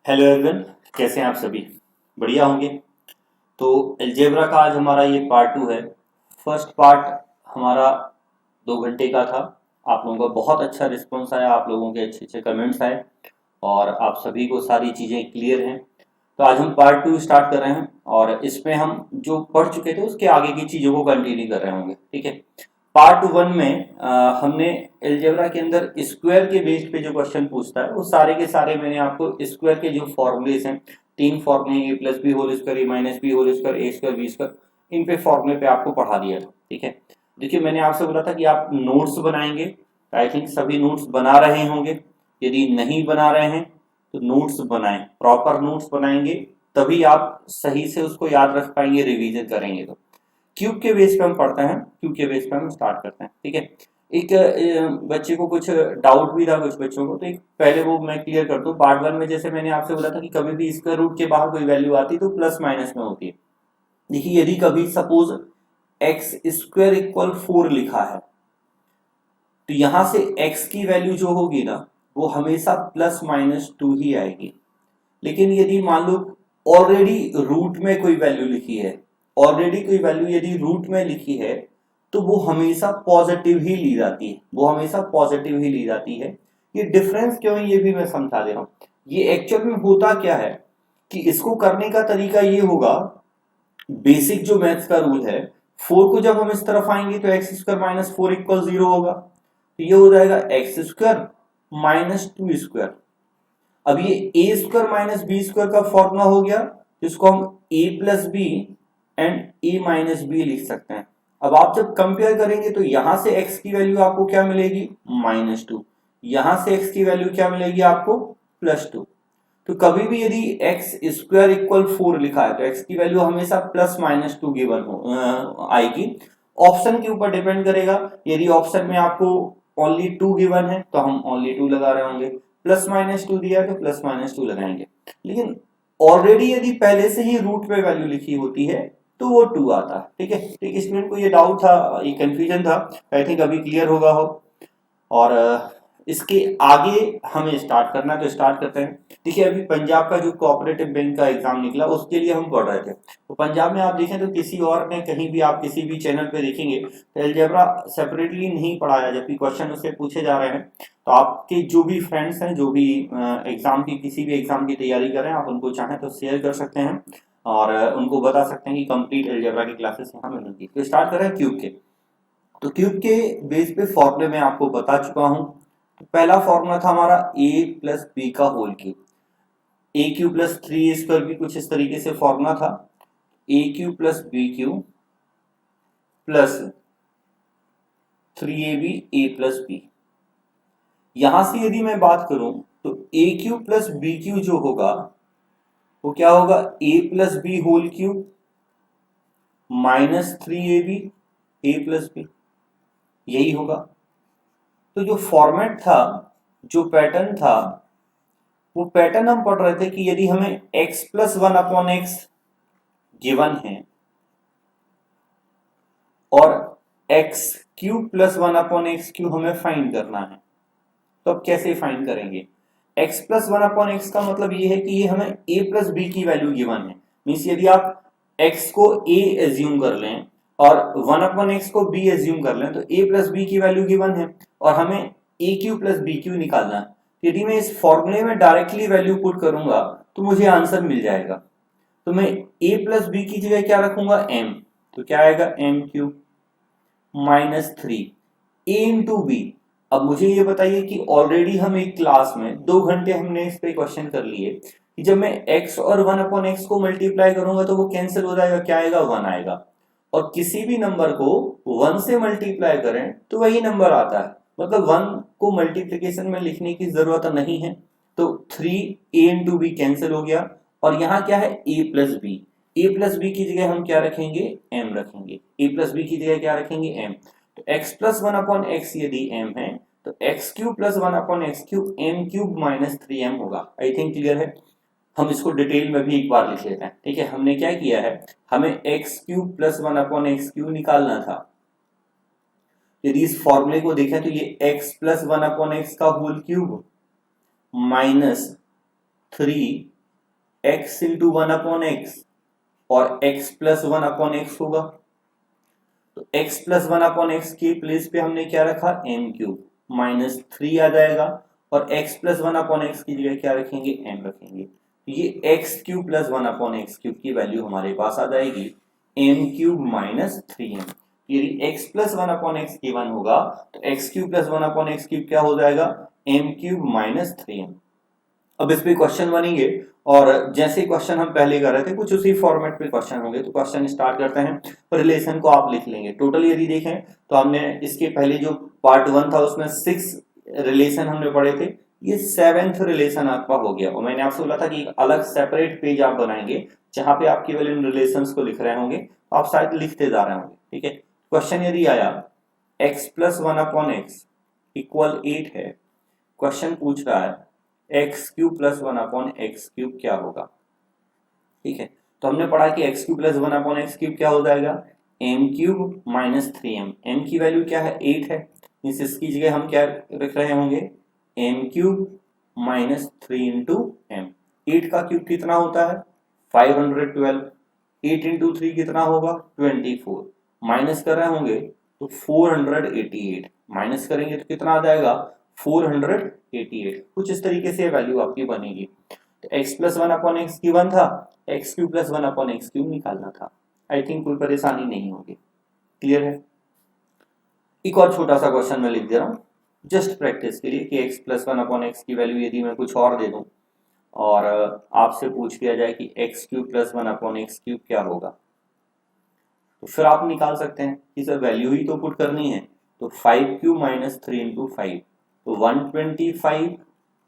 Hello everyone, कैसे हैं आप सभी? बढ़िया होंगे। तो अलजेब्रा का आज हमारा ये पार्ट 2 है। फर्स्ट पार्ट हमारा 2 घंटे का था। आप लोगों का बहुत अच्छा रिस्पॉन्स आया, आप लोगों के अच्छे अच्छे कमेंट्स आए और आप सभी को सारी चीज़ें क्लियर हैं। तो आज हम पार्ट 2 स्टार्ट कर रहे हैं और इसमें हम जो पढ़ चुके थे उसके आगे की चीज़ों को कंटिन्यू कर रहे होंगे। ठीक है। पार्ट 1 में हमने अलजेब्रा के अंदर स्क्वायर के बेस पे जो क्वेश्चन पूछता है वो सारे के सारे मैंने आपको स्क्वायर के जो फॉर्मूलेस हैं, 3 फॉर्मूले, ए प्लस बी होल स्क्वायर, ए माइनस बी होल स्क्वायर, ए स्क्वायर बी स्क्वायर, इन पे फॉर्मूले पे आपको पढ़ा दिया था। ठीक है। देखिए, मैंने आपसे बोला था कि आप नोट्स बनाएंगे। आई थिंक सभी नोट्स बना रहे होंगे। यदि नहीं बना रहे हैं तो नोट्स बनाएं, प्रॉपर नोट्स बनाएंगे, तभी आप सही से उसको याद रख पाएंगे, रिवीजन करेंगे। तो क्यूब के बेस पे हम पढ़ते हैं, क्यूब के बेस पे हम स्टार्ट करते हैं। ठीक है। एक बच्चे को कुछ डाउट भी था, कुछ बच्चों को, तो एक पहले वो मैं क्लियर कर दूं। पार्ट 1 में जैसे मैंने आपसे बोला था कि कभी भी स्क्वायर रूट के बाहर कोई वैल्यू आती तो प्लस माइनस में होती है। देखिए, यदि कभी सपोज एक्स स्क्वायर इक्वल 4 लिखा है तो यहां से एक्स की वैल्यू जो होगी ना, वो हमेशा +-2 ही आएगी। लेकिन यदि मान लो ऑलरेडी रूट में कोई वैल्यू लिखी है, ऑलरेडी कोई वैल्यू यदि रूट में लिखी है तो वो हमेशा पॉजिटिव ही ली जाती है, वो हमेशा पॉजिटिव ही ली जाती है। ये डिफरेंस क्यों है ये भी मैं समझा दे रहा हूं। ये एक्चुअल में होता क्या है कि इसको करने का तरीका ये होगा, बेसिक जो मैथ्स का रूल है, 4 को जब हम इस तरफ आएंगे तो एक्स स्क्वायर माइनस 4 इक्वल 0 होगा। तो ये हो जाएगा एक्स स्क्वायर माइनस 2 स्क्वायर। अब ये A square minus B square का फॉर्मूला हो गया, जिसको हम A plus B and A minus B लिख सकते हैं। अब आप जब कंपेयर करेंगे तो यहां से एक्स की वैल्यू आपको क्या मिलेगी, -2। यहां से एक्स की वैल्यू क्या मिलेगी आपको, +2। तो कभी भी यदि एक्स स्क्वायर इक्वल 4 लिखा है तो एक्स की वैल्यू हमेशा +-2 गिवन आएगी। ऑप्शन के ऊपर डिपेंड करेगा। यदि ऑप्शन में आपको ओनली 2 गिवन है तो हम ओनली 2 लगा रहे होंगे, +-2 दिया है तो +-2 लगाएंगे। लेकिन ऑलरेडी यदि पहले से ही रूट पे वैल्यू लिखी होती है तो वो 2 आता है। ठीक है। ठीक, स्टूडेंट को ये डाउट था, ये कंफ्यूजन था, आई थिंक अभी क्लियर होगा हो। और इसके आगे हमें स्टार्ट करना है तो स्टार्ट करते हैं। देखिए, अभी पंजाब का जो कोऑपरेटिव बैंक का एग्जाम निकला उसके लिए हम पढ़ रहे थे। तो पंजाब में आप देखें तो किसी और ने कहीं भी, आप किसी भी चैनल पे देखेंगे तो अलजेब्रा सेपरेटली नहीं पढ़ाया, जबकि क्वेश्चन उससे पूछे जा रहे हैं। तो आपके जो भी फ्रेंड्स हैं, जो भी एग्जाम की, किसी भी एग्जाम की तैयारी कर रहे हैं, आप उनको चाहें तो शेयर कर सकते हैं और उनको बता सकते हैं कि कंप्लीट अलजेब्रा की क्लासेस यहाँ मिलेंगी। तो स्टार्ट कर रहे हैं क्यूब के। तो क्यूब के बेस पे फॉर्मूले मैं आपको बता चुका हूं। तो पहला फॉर्मूला था हमारा a प्लस बी का whole cube. A cube plus 3a² भी कुछ इस तरीके से फॉर्मूला था, A cube plus B cube plus 3ab a plus B. यहां से यदि मैं बात करूं तो A cube plus B cube जो होगा वो क्या होगा, a plus B whole cube -3ab a plus B, यही होगा। तो जो फॉर्मेट था, जो पैटर्न था, वो पैटर्न हम पढ़ रहे थे कि यदि हमें x प्लस 1/x गिवन है और x क्यूब प्लस 1/x³ हमें फाइंड करना है, तो अब कैसे फाइंड करेंगे। x प्लस 1/x का मतलब ये है कि ये हमें a प्लस बी की वैल्यू गिवन है। मीन्स यदि आप x को a एज्यूम कर लें और 1/x को b एज्यूम कर लें तो a प्लस बी की वैल्यू गिवन है और हमें a cube plus B cube निकालना है। यदि मैं इस फॉर्मूले में डायरेक्टली वैल्यू पुट करूंगा तो मुझे आंसर मिल जाएगा। तो मैं a प्लस बी की जगह क्या रखूंगा, m। तो क्या आएगा, m³ -3 a इंटू बी। अब मुझे ये बताइए कि ऑलरेडी हम एक क्लास में 2 घंटे हमने इस पे क्वेश्चन कर लिए कि जब मैं x और 1/x को मल्टीप्लाई करूंगा तो वो कैंसिल हो जाएगा, क्या आएगा, 1 आएगा। और किसी भी नंबर को 1 से मल्टीप्लाई करें तो वही नंबर आता है, मतलब 1 को मल्टीप्लीकेशन में लिखने की जरूरत नहीं है। तो 3a इंटू बी कैंसिल हो गया और यहाँ क्या है, a plus B. a plus B की जगह हम क्या रखेंगे, m रखेंगे। a प्लस बी की जगह क्या रखेंगे, m। तो x प्लस 1/x यदि m है तो x³ plus 1/x³ m³ -3m होगा। आई थिंक क्लियर है। हम इसको डिटेल में भी एक बार लिख लेते हैं। ठीक है, हमने क्या किया है, हमें x³ प्लस 1/x³ निकालना था। यदि इस फॉर्मूले को देखें तो ये x प्लस 1/x का whole cube -3 x into 1/x और x प्लस 1/x होगा। तो x प्लस 1/x की प्लेस पे हमने क्या रखा, m क्यूब माइनस 3 आ जाएगा, और x प्लस 1/x की जगह क्या रखेंगे, m रखेंगे। ये x cube plus 1/x cube की वैल्यू हमारे पास आ जाएगी m क्यूब माइनस 3m। यदि x प्लस 1/x की 1 होगा तो x cube plus 1/x cube क्या हो जाएगा, m क्यूब माइनस 3m। अब इस पे क्वेश्चन बनेंगे, और जैसे क्वेश्चन हम पहले कर रहे थे कुछ उसी फॉर्मेट पे क्वेश्चन होंगे। तो क्वेश्चन स्टार्ट करते हैं, तो रिलेशन को आप लिख लेंगे। टोटल यदि देखें तो हमने इसके पहले जो पार्ट 1 था उसमें 6 रिलेशन हमने पढ़े थे, ये 7th रिलेशन आपका हो गया। और मैंने आपसे बोला था कि एक अलग सेपरेट पेज आप बनाएंगे जहां पे आप केवल इन रिलेशंस को लिख रहे होंगे, तो आप शायद लिखते जा रहे होंगे। ठीक है, क्वेश्चन यदि आया x प्लस 1/x इक्वल 8 है, क्वेश्चन पूछ रहा है x cube plus 1/x cube क्या होगा। ठीक है, तो हमने पढ़ा कि x cube plus 1/x cube क्या हो जाएगा, m cube minus 3m। m की वैल्यू क्या है, 8 है, मीन्स इसकी जगह हम क्या रख रहे होंगे, m cube minus 3 into m। 8 का क्यूब कितना होता है, 512। 8 इंटू 3 कितना होगा, 24। माइनस कर रहे होंगे तो 488, माइनस करेंगे तो कितना आ जाएगा, 488। कुछ इस तरीके से वैल्यू आपकी बनेगी। तो x प्लस 1/x की 1 था, x cube plus 1/x cube निकालना था। आई थिंक कोई परेशानी नहीं होगी, क्लियर है। एक और छोटा सा क्वेश्चन मैं लिख दे रहा हूँ जस्ट प्रैक्टिस के लिए कि x प्लस 1/x की वैल्यू यदि मैं कुछ और दे दूं और आपसे पूछ लिया जाए कि x cube plus 1/x cube क्या होगा, तो फिर आप निकाल सकते हैं कि सर वैल्यू ही तो पुट करनी है। तो 5 क्यूब माइनस 3 इंटू 5, तो 125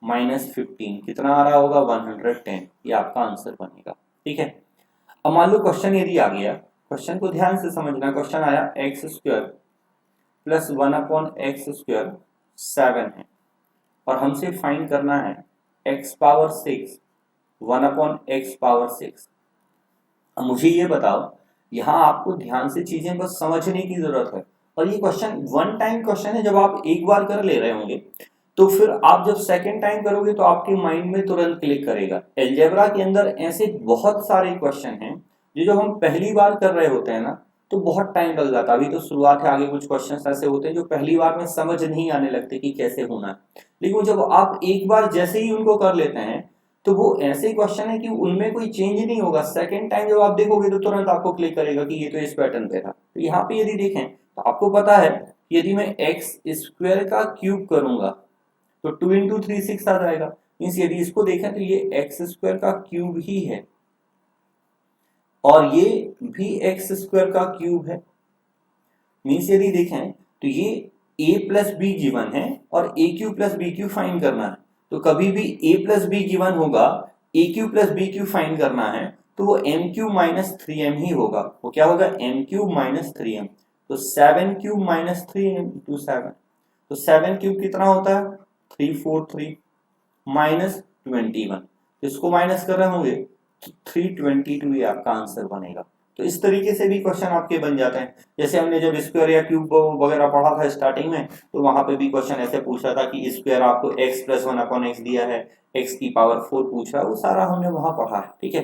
माइनस 15 कितना आ रहा होगा, 110। ये आपका आंसर बनेगा। ठीक है, अब मान लो क्वेश्चन यदि आ गया, क्वेश्चन को ध्यान से समझना। क्वेश्चन आया एक्स स्क्वायर प्लस 1/x² 7 है, और हमसे फाइंड करना है x पावर 6 1/x पावर 6। अब मुझे ये बताओ, यहाँ आपको ध्यान से चीजें बस समझने की जरूरत है, और ये क्वेश्चन वन टाइम क्वेश्चन है। जब आप एक बार कर ले रहे होंगे तो फिर आप जब सेकंड टाइम करोगे तो आपके माइंड में तुरंत क्लिक करेगा। अलजेब्रा के अंदर ऐसे बहुत सारे क्वेश्चन हैं जो हम पहली बार कर रहे होते हैं ना, तो बहुत टाइम लग जाता है। अभी तो शुरुआत है, आगे कुछ क्वेश्चन ऐसे होते हैं जो पहली बार में समझ नहीं आने लगते कि कैसे होना है, लेकिन जब आप एक बार जैसे ही उनको कर लेते हैं तो वो ऐसे क्वेश्चन है कि उनमें कोई चेंज नहीं होगा। सेकंड टाइम जब आप देखोगे तो तुरंत आपको क्लिक करेगा कि ये तो इस पैटर्न पे था। तो यहाँ पे यदि देखें तो आपको पता है यदि मैं एक्स स्क्वायर का क्यूब करूंगा तो 2 इंटू 3 6 आ जाएगा। मीन्स यदि इसको देखें तो ये एक्स स्क्वायर का क्यूब ही है, और ये भी एक्स स्क्वायर का क्यूब है। मीन्स यदि देखें तो ये a प्लस बी गिवन है और a cube plus B cube find करना है। तो कभी भी a प्लस बी गिवन होगा, a cube plus B cube find करना है, तो वो m क्यूब माइनस 3m ही होगा। वो क्या होगा, m क्यूब माइनस 3m। तो 7 क्यूब माइनस 3 इंटू 7, तो 7 क्यूब कितना होता है, 343 माइनस 21। इसको माइनस कर रहे होंगे तो 322 ये आपका आंसर बनेगा। तो इस तरीके से भी क्वेश्चन आपके बन जाते हैं। जैसे हमने जब स्क्वायर या क्यूब वगैरह पढ़ा था स्टार्टिंग में, तो वहां पे भी क्वेश्चन ऐसे पूछा था कि स्क्वायर आपको x प्लस 1/x दिया है, x की पावर 4 पूछ रहा है, वो सारा हमने वहां पढ़ा है। ठीक है,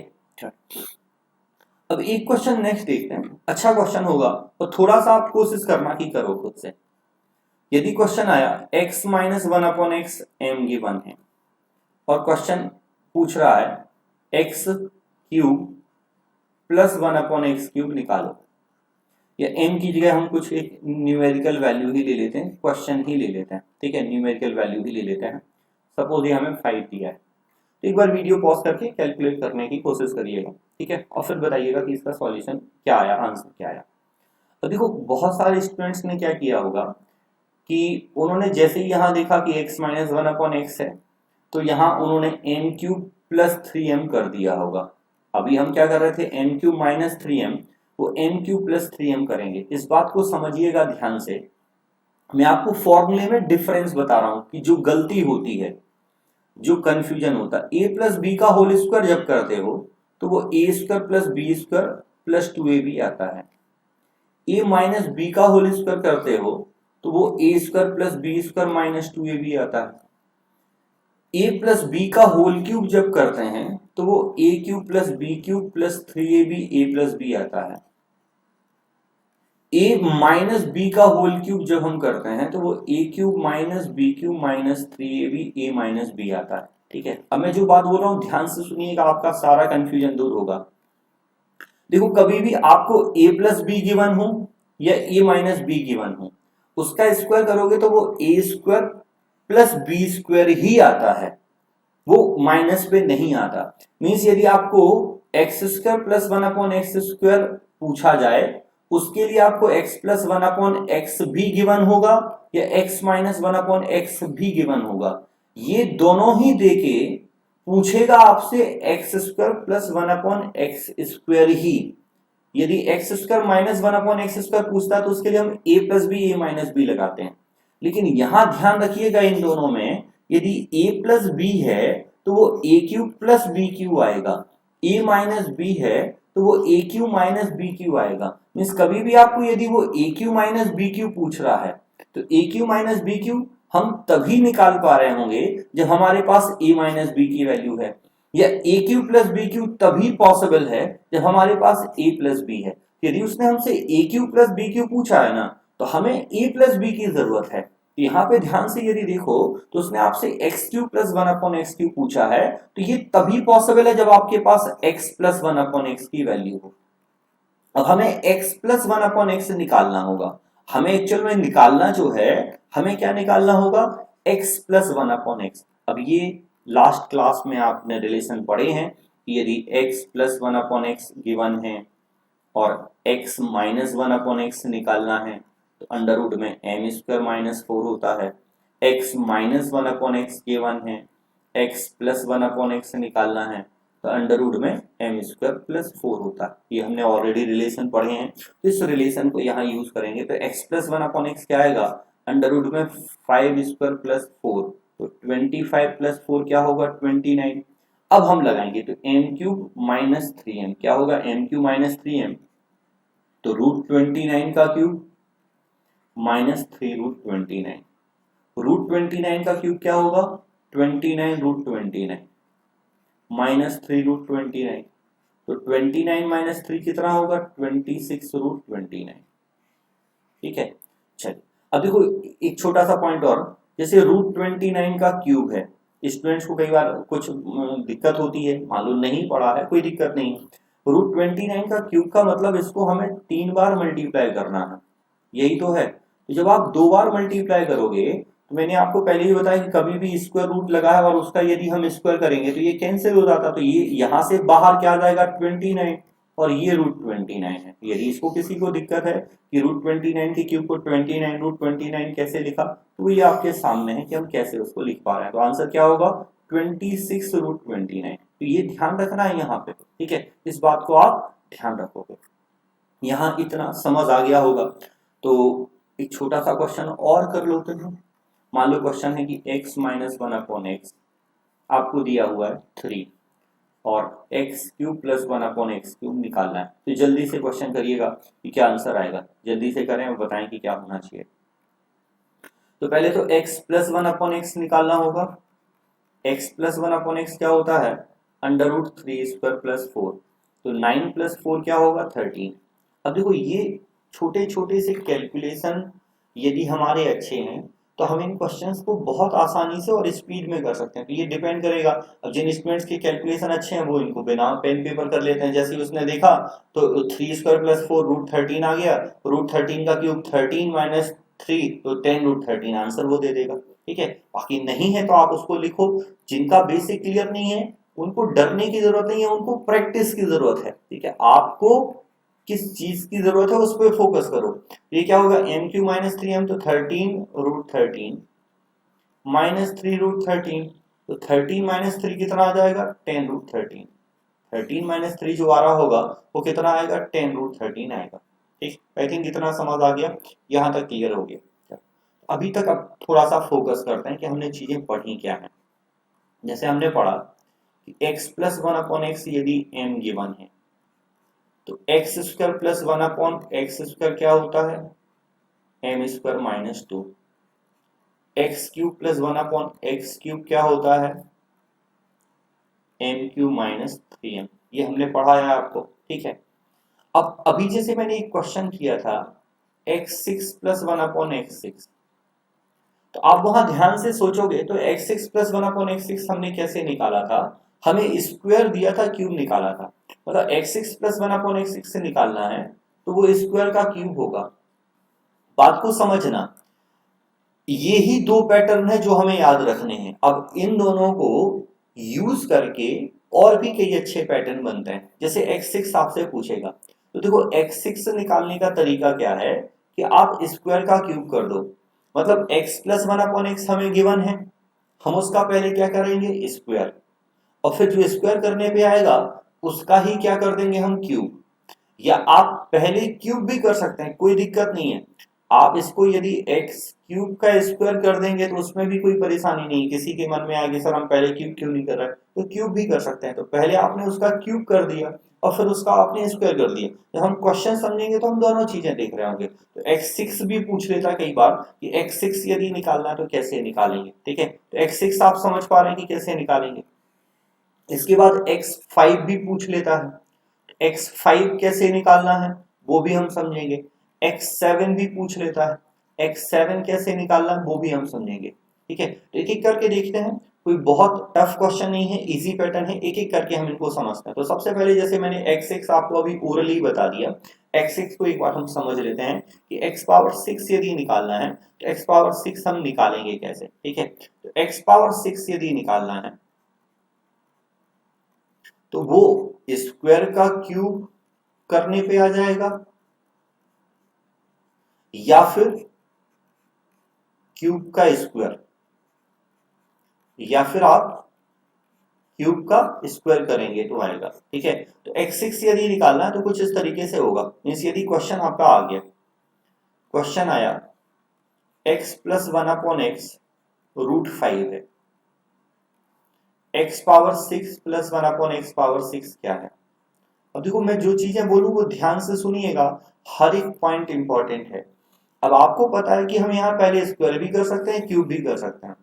अब एक क्वेश्चन नेक्स्ट देखते हैं। अच्छा क्वेश्चन होगा तो थोड़ा सा आप कोशिश करना कि करो खुद से। यदि क्वेश्चन आया x minus 1/x m given है, और क्वेश्चन पूछ रहा है x cube plus 1/x cube निकालो, या m की जगह हम कुछ एक न्यूमेरिकल वैल्यू ही ले लेते हैं, क्वेश्चन ही ले लेते हैं। ठीक है, न्यूमेरिकल वैल्यू ही ले लेते हैं। सपोज ये हमें 5 दिया है, तो एक बार वीडियो पॉज करके कैलकुलेट करने की कोशिश करिएगा। ठीक है, और फिर बताइएगा कि इसका सॉल्यूशन क्या आया, आंसर क्या आया। तो देखो बहुत सारे स्टूडेंट्स ने क्या किया होगा कि उन्होंने जैसे ही यहाँ देखा कि x माइनस 1/x है, तो यहाँ उन्होंने m क्यूब प्लस 3m कर दिया होगा। अभी हम क्या कर रहे थे, m क्यूब माइनस 3m, वो m क्यूब प्लस 3m करेंगे। इस बात को समझिएगा ध्यान से। मैं आपको फॉर्मूले में डिफरेंस बता रहा हूं कि जो गलती होती है, जो कंफ्यूजन होता है, a प्लस बी का होल स्क्वायर जब करते हो तो वो a square plus B square plus 2ab आता है। a माइनस बी का होल स्क्वायर करते हो तो वो a square plus B square minus 2ab आता है। ए प्लस बी का होल क्यूब जब करते हैं तो वो A cube plus B cube plus 3ab A plus B आता है। ए माइनस बी का होल क्यूब जब हम करते हैं तो वो A cube minus B cube minus 3ab A minus B आता है। ठीक है, अब मैं जो बात बोल रहा हूं ध्यान से सुनिएगा, आपका सारा कंफ्यूजन दूर होगा। देखो कभी भी आपको a प्लस बी गिवन हो या a माइनस बी गिवन हो, उसका स्क्वायर करोगे तो वो a square plus B square ही आता है, वो माइनस पे नहीं आता। मीन्स यदि आपको एक्स स्क्वायर प्लस 1/x² पूछा जाए, उसके लिए आपको x प्लस 1/x भी गिवन होगा या x माइनस 1/x भी गिवन होगा। ये दोनों ही देके पूछेगा आपसे एक्स स्क्वायर प्लस 1/x² ही। यदि एक्स स्क्वायर माइनस 1/x² पूछता है तो उसके लिए हम a plus B A minus B लगाते हैं। लेकिन यहां ध्यान रखिएगा इन दोनों में यदि a प्लस बी है तो वो a cube plus B cube आएगा, a माइनस बी है तो वो a cube minus B cube आएगा। मीन्स कभी भी आपको यदि वो a cube minus B cube पूछ रहा है तो a cube minus B cube हम तभी निकाल पा रहे होंगे जब हमारे पास a माइनस बी की वैल्यू है, या a cube plus B cube तभी पॉसिबल है जब हमारे पास a प्लस बी है। यदि उसने हमसे a cube plus B cube पूछा है ना तो हमें a प्लस बी की जरूरत है। यहाँ पे ध्यान से यदि देखो तो उसने आपसे एक्स क्यूब प्लस 1/x³ पूछा है, तो ये तभी पॉसिबल है जब आपके पास x प्लस 1/x की वैल्यू हो। अब हमें x प्लस 1/x निकालना होगा। हमें एक्चुअल में निकालना जो है, हमें क्या निकालना होगा, x प्लस 1/x। अब ये लास्ट क्लास में आपने रिलेशन पढ़े हैं कि यदि x प्लस 1/x गिवन है और x माइनस 1/x निकालना है तो अंडर रूट में m स्क्वायर माइनस 4 होता है। x माइनस 1/x गिवन है, x प्लस 1/x निकालना है तो अंडर रूट में m स्क्वायर प्लस 4 होता है। ये हमने ऑलरेडी रिलेशन पढ़े हैं, तो इस रिलेशन को यहाँ यूज करेंगे तो x प्लस 1/x क्या आएगा, अंडर रूट में 5 स्क्वायर प्लस 4, तो 25 प्लस 4 क्या होगा 29। अब हम लगाएंगे तो m क्यूब माइनस 3m क्या होगा, m क्यूब माइनस 3m तो रूट 29 का क्यूब माइनस 3 रूट 29, रूट 29 का क्यूब क्या होगा 29 रूट 29 माइनस 3 रूट 29, तो 29 माइनस 3 कितना होगा 26 रूट 29। ठीक है, चलिए अब देखो एक छोटा सा पॉइंट और, जैसे रूट 29 का क्यूब है, स्टूडेंट्स को कई बार कुछ दिक्कत होती है, मालूम नहीं पड़ा है, कोई दिक्कत नहीं। रूट 29 का क्यूब का मतलब इसको हमें 3 बार मल्टीप्लाई करना है, यही तो है। तो जब आप 2 बार मल्टीप्लाई करोगे तो मैंने आपको पहले ही बताया कि कभी भी स्क्वायर रूट लगा है और उसका यदि हम स्क्वायर करेंगे तो ये कैंसिल हो जाता, तो ये यहां से बाहर क्या आ जाएगा 29 और ये रूट 29 है। यदि इसको किसी को दिक्कत है कि रूट 29 के क्यूब को 29 रूट 29 कैसे लिखा, तो ये आपके सामने है कि हम कैसे उसको लिख पा रहे हैं। तो आंसर क्या होगा 26 रूट 29। तो ये ध्यान रखना है यहाँ पे, ठीक है, इस बात को आप ध्यान रखोगे। यहाँ इतना समझ आ गया होगा। तो एक छोटा सा क्वेश्चन और कर लेते हैं। मान लो क्वेश्चन है कि x माइनस 1/x आपको दिया हुआ है 3 और x क्यूब प्लस 1/x³ निकालना है। तो जल्दी से क्वेश्चन करिएगा कि क्या आंसर आएगा, जल्दी से करें और बताएं कि क्या होना चाहिए। तो पहले तो x प्लस 1/x निकालना होगा। x प्लस 1/x क्या होता है, अंडर रूट 3 स्क्वायर प्लस 4, तो 9 प्लस 4 क्या होगा 13। अब देखो ये छोटे छोटे से कैलकुलेशन यदि हमारे अच्छे हैं तो हम इन क्वेश्चंस को बहुत आसानी से और स्पीड में कर सकते हैं। तो ये डिपेंड करेगा, अब जिन स्टूडेंट्स के कैलकुलेशन अच्छे हैं वो इनको बिना पेन पेपर कर लेते हैं। जैसे उसने देखा तो 3 स्क्वायर प्लस 4 रूट 13 आ गया, रूट 13 का क्यूब 13 माइनस 3 तो 10 रूट 13 आंसर वो दे देगा। ठीक है, बाकी नहीं है तो आप उसको लिखो। जिनका बेसिक क्लियर नहीं है उनको डरने की जरूरत नहीं है, उनको प्रैक्टिस की जरूरत है। ठीक है, आपको किस चीज की जरूरत है उस पर फोकस करो। ये क्या होगा एम क्यू माइनस 3m तो 13 रूट 13 माइनस 3 रूट 13, तो 13 माइनस 3 कितना आ जाएगा 10 रूट 13। 13 माइनस 3 जो आ रहा होगा वो कितना आएगा 10 रूट 13 आएगा। ठीक, आई थिंक इतना समझ आ गया, यहाँ तक क्लियर हो गया। अभी तक अब थोड़ा सा फोकस करते हैं कि हमने चीजें पढ़ी क्या है। जैसे हमने पढ़ा कि x प्लस 1/x यदि m गिवन है तो एक्स स्क्वायर प्लस 1/x² क्या होता है m² minus 2। X cube plus 1/x³ क्या होता है, m³ माइनस 3m। ये हमने पढ़ा है आपको, ठीक है। अब अभी जैसे मैंने एक क्वेश्चन किया था x6 प्लस 1/x6, तो आप वहां ध्यान से सोचोगे तो x6 प्लस 1/x6 हमने कैसे निकाला था, हमें स्क्वायर दिया था, क्यूब निकाला था। मतलब x6 प्लस 1/x6 से निकालना है तो वो स्क्वायर का क्यूब होगा। बात को समझना, ये ही दो पैटर्न है जो हमें याद रखने हैं। अब इन दोनों को यूज करके और भी कई अच्छे पैटर्न बनते हैं। जैसे x6 आपसे पूछेगा तो देखो x6 से निकालने का तरीका क्या है कि आप स्क्वायर का क्यूब कर दो। मतलब x प्लस 1/x हमें गिवन है, हम उसका पहले क्या करेंगे, स्क्वायर, और फिर जो स्क्वायर करने पे आएगा उसका ही क्या कर देंगे हम, क्यूब। या आप पहले क्यूब भी कर सकते हैं, कोई दिक्कत नहीं है। आप इसको यदि x³ का स्क्वायर कर देंगे तो उसमें भी कोई परेशानी नहीं। किसी के मन में आएगी सर हम पहले क्यूब क्यों नहीं कर रहे, तो क्यूब भी कर सकते हैं। तो पहले आपने उसका क्यूब कर दिया और फिर उसका आपने स्क्वायर कर दिया। जब हम क्वेश्चन समझेंगे तो हम दोनों चीजें देख रहे होंगे। तो x6 भी पूछ लेता है कई बार कि x6 यदि निकालना है तो कैसे निकालेंगे, ठीक है। तो x6 आप समझ पा रहे हैं कि कैसे निकालेंगे। इसके बाद x5 भी पूछ लेता है, x5 कैसे निकालना है वो भी हम समझेंगे। x7 भी पूछ लेता है, x7 कैसे निकालना है वो भी हम समझेंगे, ठीक है। तो एक एक करके देखते हैं, कोई बहुत टफ क्वेश्चन नहीं है, इजी पैटर्न है, एक एक करके हम इनको समझते हैं। तो सबसे पहले जैसे मैंने x6 आपको अभी ओरली बता दिया, x6 को एक बार हम समझ लेते हैं कि x⁻6 यदि निकालना है तो x⁻6 हम निकालेंगे कैसे, ठीक है। तो x⁻6 यदि निकालना है तो वो स्क्वायर का क्यूब करने पे आ जाएगा या फिर क्यूब का स्क्वायर, या फिर आप क्यूब का स्क्वायर करेंगे तो आएगा, ठीक है। तो x6 यदि निकालना है तो कुछ इस तरीके से होगा। मीन्स यदि क्वेश्चन आपका आ गया, क्वेश्चन आया x प्लस 1/x √5 है, x⁻6 प्लस 1/x⁻6 क्या है। अब देखो मैं जो चीजें बोलूं वो ध्यान से सुनिएगा, हर एक पॉइंट इंपॉर्टेंट है। अब आपको पता है कि हम यहाँ पहले स्क्वायर भी कर सकते हैं, क्यूब भी कर सकते हैं।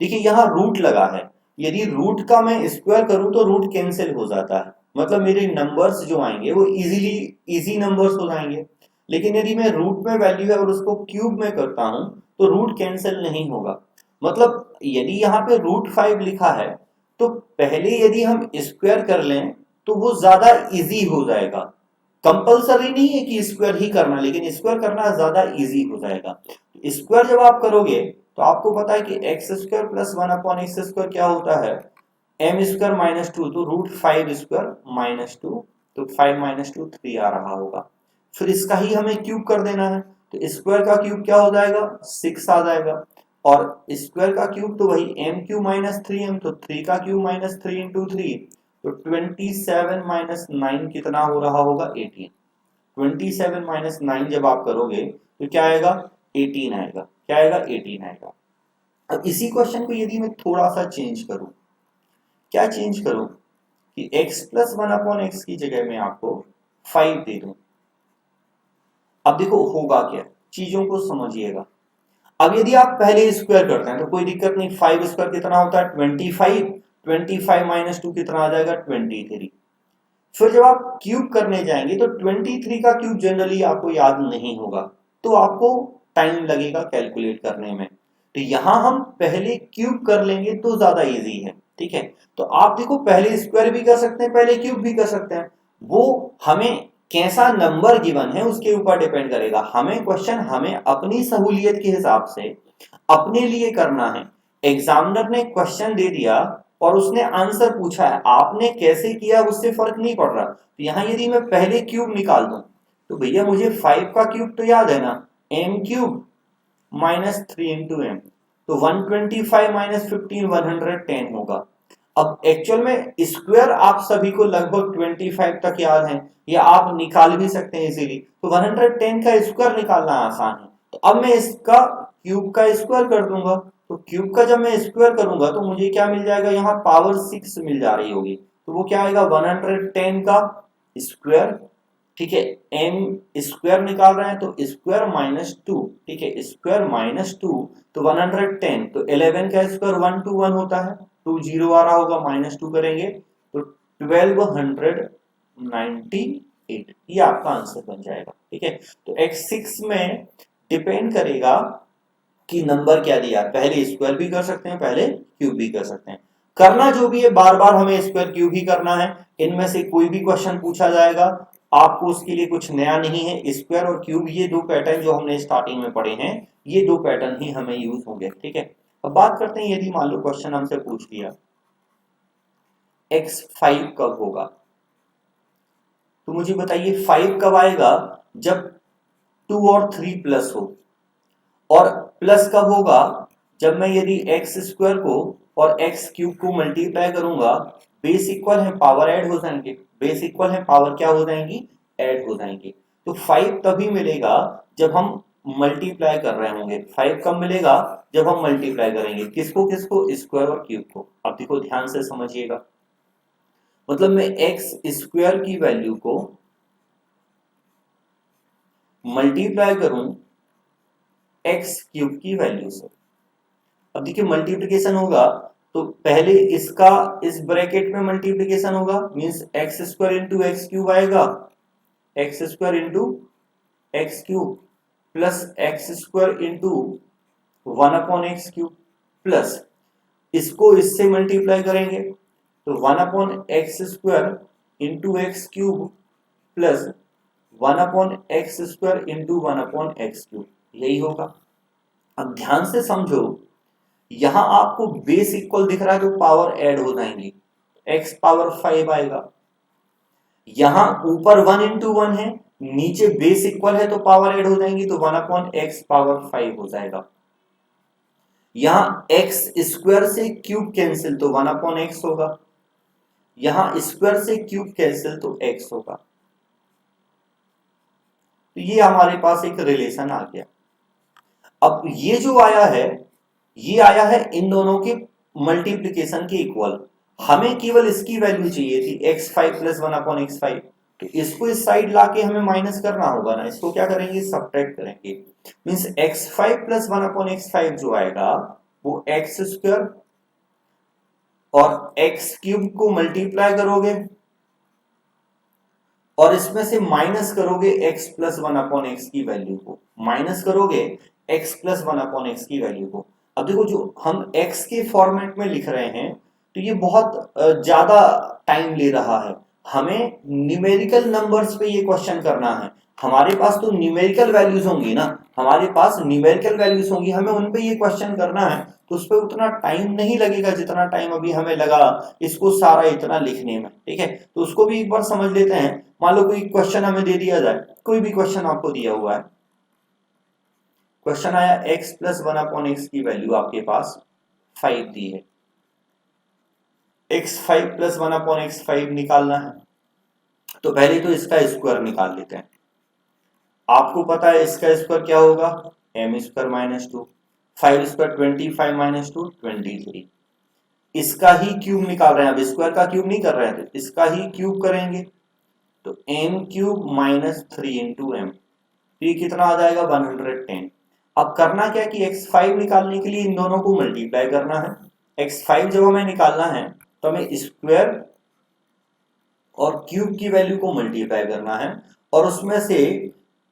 देखिए यहाँ रूट लगा है, यदि रूट का मैं स्क्वायर करूं तो रूट कैंसिल हो जाता है, मतलब मेरे नंबर्स जो आएंगे वो इजी नंबर्स हो जाएंगे। लेकिन यदि मैं रूट में वैल्यू है और उसको क्यूब में करता हूं तो रूट कैंसिल नहीं होगा। मतलब यदि यहाँ पे √5 लिखा है तो पहले यदि हम स्क्वायर कर लें तो वो ज्यादा इजी हो जाएगा। कंपलसरी नहीं है कि स्क्वायर ही करना, लेकिन स्क्वायर करना ज्यादा इजी हो जाएगा। स्क्वायर जब आप करोगे तो आपको पता है कि x² प्लस 1/x² क्या होता है, m² माइनस 2, तो √5² माइनस 2, तो 5 - 2 3 आ रहा होगा। फिर इसका ही हमें क्यूब कर देना है, तो स्क्वायर का क्यूब क्या हो जाएगा, 6 आ जाएगा। और स्क्वायर का क्यूब तो वही m³ माइनस 3m, तो 3 का क्यूब माइनस 3 × 3, तो 27 - 9 कितना हो रहा होगा, 18। 27 - 9 जब आप करोगे तो क्या आएगा, 18 आएगा। क्या आएगा, 18 आएगा। अब इसी क्वेश्चन को यदि मैं थोड़ा सा चेंज करूं, क्या चेंज करूं कि x प्लस 1/x की जगह में आपको 5 दे दूं। अब देखो होगा क्या, चीजों को समझिएगा। अब यदि आप पहले स्क्वायर करते हैं तो कोई दिक्कत नहीं, 5² कितना होता है, 25, 25 - 2 कितना आ जाएगा, 23। फिर जब आप क्यूब करने जाएंगे तो 23 का क्यूब जनरली आपको याद नहीं होगा, तो आपको टाइम लगेगा कैलकुलेट करने में। तो यहां हम पहले क्यूब कर लेंगे तो ज्यादा इजी है, ठीक है। तो आप देखो पहले स्क्वायर भी कर सकते हैं, पहले क्यूब भी कर सकते हैं, वो हमें कैसा नंबर गिवन है उसके ऊपर डिपेंड करेगा। हमें क्वेश्चन हमें अपनी सहूलियत के हिसाब से अपने लिए करना है। एग्जामिनर ने क्वेश्चन दे दिया और उसने आंसर पूछा है, आपने कैसे किया उससे फर्क नहीं पड़ रहा। तो यहां यदि मैं पहले क्यूब निकाल दूं तो भैया मुझे 5 का क्यूब तो याद है ना, m³ माइनस 3 × m, तो 125 - 15 110 होगा। अब एक्चुअल में स्क्वायर आप सभी को लगभग 25 तक याद है, या आप निकाल भी सकते हैं इजीली। तो 110 का स्क्वायर निकालना आसान है। तो अब मैं इसका क्यूब का स्क्वायर कर दूंगा, तो क्यूब का जब मैं स्क्वायर करूंगा तो मुझे क्या मिल जाएगा, यहाँ पावर 6 मिल जा रही होगी, तो वो क्या आएगा, 110 का स्क्वायर, ठीक है, m स्क्वायर निकाल रहे हैं तो स्क्वायर माइनस टू, ठीक है, स्क्वायर माइनस टू तो 110, तो 11 का स्क्वायर 121 होता है, 2 जीरो आ रहा होगा, माइनस टू करेंगे तो 1298, ये आपका आंसर बन जाएगा। ठीक है, तो x6 में डिपेंड करेगा कि नंबर क्या दिया, पहले स्क्वायर भी कर सकते हैं, पहले क्यूब भी कर सकते हैं, करना जो भी है बार बार हमें स्क्वायर क्यूब ही करना है। इनमें से कोई भी क्वेश्चन पूछा जाएगा आपको उसके लिए कुछ नया नहीं है, स्क्वायर और क्यूब ये दो पैटर्न जो हमने स्टार्टिंग में पढ़े हैं, ये दो पैटर्न ही हमें यूज होंगे। ठीक है, अब बात करते हैं, यदि मान लो क्वेश्चन हमसे पूछ लिया x5 कब होगा, तो मुझे बताइए 5 कब आएगा, जब 2 और 3 प्लस हो, और प्लस कब होगा, जब मैं यदि एक्स स्क्वायर को और एक्स क्यूब को मल्टीप्लाई करूंगा, बेस इक्वल है पावर ऐड हो जाएंगे, बेस इक्वल है पावर क्या हो जाएंगी, ऐड हो जाएंगे। तो 5 तभी मिलेगा जब हम मल्टीप्लाई कर रहे होंगे, 5 कब मिलेगा, जब हम मल्टीप्लाई करेंगे, किसको किसको, स्क्वायर और क्यूब को। अब देखो ध्यान से समझिएगा, मतलब मैं एक्स स्क्वायर की वैल्यू को मल्टीप्लाई करूं एक्स क्यूब की वैल्यू से। अब देखिए मल्टीप्लिकेशन होगा तो पहले इसका इस ब्रैकेट में मल्टीप्लिकेशन होगा, means X square into X cube आएगा, X square into X cube plus X square into 1/x cube, plus इसको इससे मल्टीप्लाई करेंगे तो 1/x square into X cube plus 1/x square into 1/x cube, यही होगा। अब ध्यान से समझो, यहां आपको बेस इक्वल दिख रहा है तो पावर ऐड हो जाएंगी, x पावर 5 आएगा, यहां ऊपर 1 इंटू 1 है, नीचे बेस इक्वल है तो पावर ऐड हो जाएंगी, तो 1/x पावर 5 हो जाएगा। यहां x स्क्वायर से क्यूब कैंसिल तो 1/x होगा, यहां स्क्वायर से क्यूब कैंसिल तो x होगा। तो ये हमारे पास एक रिलेशन आ गया। अब ये जो आया है, ये आया है इन दोनों के मल्टीप्लिकेशन के इक्वल, हमें केवल इसकी वैल्यू चाहिए थी x5 प्लस 1/x5, तो इसको इस साइड लाके हमें माइनस करना होगा ना, इसको क्या करेंगे, सब्ट्रैक्ट करेंगे, मींस x5 प्लस 1/x5 जो आएगा वो एक्स स्क्वायर और एक्स क्यूब को मल्टीप्लाई करोगे और इसमें से माइनस करोगे x प्लस 1/x की वैल्यू को, माइनस करोगे x प्लस 1/x की वैल्यू को। अब देखो जो हम x के फॉर्मेट में लिख रहे हैं तो ये बहुत ज्यादा टाइम ले रहा है, हमें न्यूमेरिकल नंबर्स पे ये क्वेश्चन करना है, हमारे पास तो न्यूमेरिकल वैल्यूज होंगी ना, हमारे पास न्यूमेरिकल वैल्यूज होंगी, हमें उन पे ये क्वेश्चन करना है, तो उस पर उतना टाइम नहीं लगेगा जितना टाइम अभी हमें लगा इसको सारा इतना लिखने में। ठीक है, तो उसको भी एक बार समझ लेते हैं। मान लो कोई क्वेश्चन हमें दे दिया जाए, कोई भी क्वेश्चन आपको दिया हुआ है, क्वेश्चन आया x प्लस 1/x की वैल्यू आपके पास 5 दी है, x5 प्लस 1/x5 निकालना है, तो पहले तो इसका स्क्वायर निकाल लेते हैं। आपको पता है इसका स्क्वायर क्या होगा, m square minus 2, 5 square 25 minus 2 23, इसका ही क्यूब निकाल रहे हैं, अब स्क्वायर का क्यूब नहीं कर रहे हैं, तो इसका ही क्यूब करेंगे तो m cube minus 3 into M, तो ये कितना आ जाएगा 110। अब करना क्या कि x5 निकालने के लिए इन दोनों को मल्टीप्लाई करना है, x5 जब हमें निकालना है तो हमें स्क्वायर और क्यूब की वैल्यू को मल्टीप्लाई करना है और उसमें से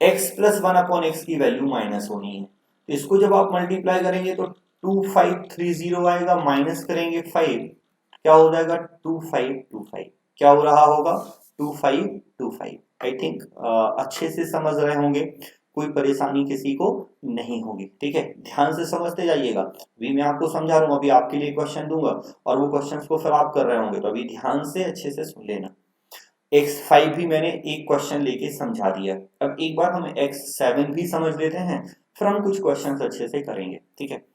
x प्लस 1/x की वैल्यू माइनस होनी है, तो इसको जब आप मल्टीप्लाई करेंगे तो 2530 आएगा, माइनस करेंगे 5, क्या हो जाएगा 2525, क्या हो रहा होगा 2525। आई थिंक अच्छे से समझ रहे होंगे, कोई परेशानी किसी को नहीं होगी। ठीक है, ध्यान से समझते जाइएगा, अभी मैं आपको समझा रहा हूँ, अभी आपके लिए क्वेश्चन दूंगा और वो क्वेश्चंस को फिर आप कर रहे होंगे, तो अभी ध्यान से अच्छे से सुन लेना। x5 भी मैंने एक क्वेश्चन लेके समझा दिया, अब एक बार हम x7 भी समझ लेते हैं, फिर हम कुछ क्वेश्चन अच्छे से करेंगे। ठीक है,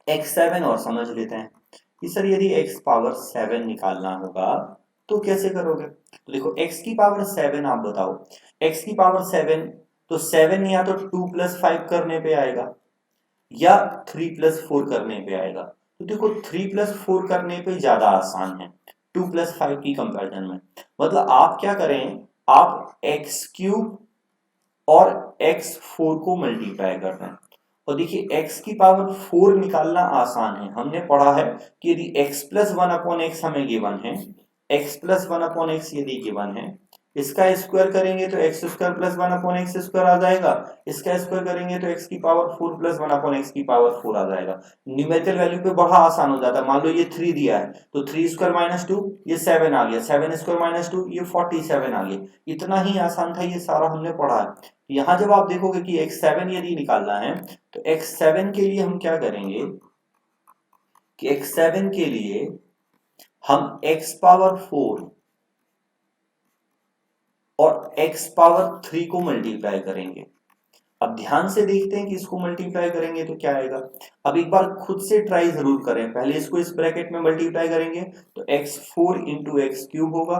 x7 और समझ लेते हैं कि सर यदि x पावर 7 निकालना होगा तो कैसे करोगे, तो देखो x की पावर 7 आप बताओ, x की पावर 7 तो 7 या तो 2 प्लस 5 करने पे आएगा या 3 प्लस 4 करने पे आएगा, तो देखो 3 प्लस 4 करने पे ज्यादा आसान है 2 प्लस 5 की कंपैरिजन में। मतलब आप क्या करें आप एक्स क्यूब और एक्स फोर को मल्टीप्लाई कर रहे हैं। और देखिए x की पावर 4 निकालना आसान है, हमने पढ़ा है कि यदि x plus one upon X हमें गिवन है, x plus one upon X यदि गिवन है, इसका स्क्वायर करेंगे तो X square plus one upon X square आ जाएगा, इसका स्क्वायर करेंगे तो x की power 4 plus one upon X की पावर 4 आ जाएगा। न्यूमेरिकल वैल्यू पे बड़ा आसान हो जाता है। मान लो ये 3 दिया है तो 3 स्क्वायर माइनस 2 ये 7 आ गया, 7 स्क्वायर माइनस 2 ये 47 आ गया। इतना ही आसान था, ये सारा हमने पढ़ा है। यहां जब आप देखोगे कि x7 यदि निकालना है तो x7 के लिए हम क्या करेंगे कि x7 के लिए हम x पावर 4 और x पावर 3 को मल्टीप्लाई करेंगे। अब ध्यान से देखते हैं कि इसको मल्टीप्लाई करेंगे तो क्या आएगा। अब एक बार खुद से ट्राई जरूर करें, पहले इसको इस ब्रैकेट में मल्टीप्लाई करेंगे तो x4 इंटू एक्स क्यूब होगा,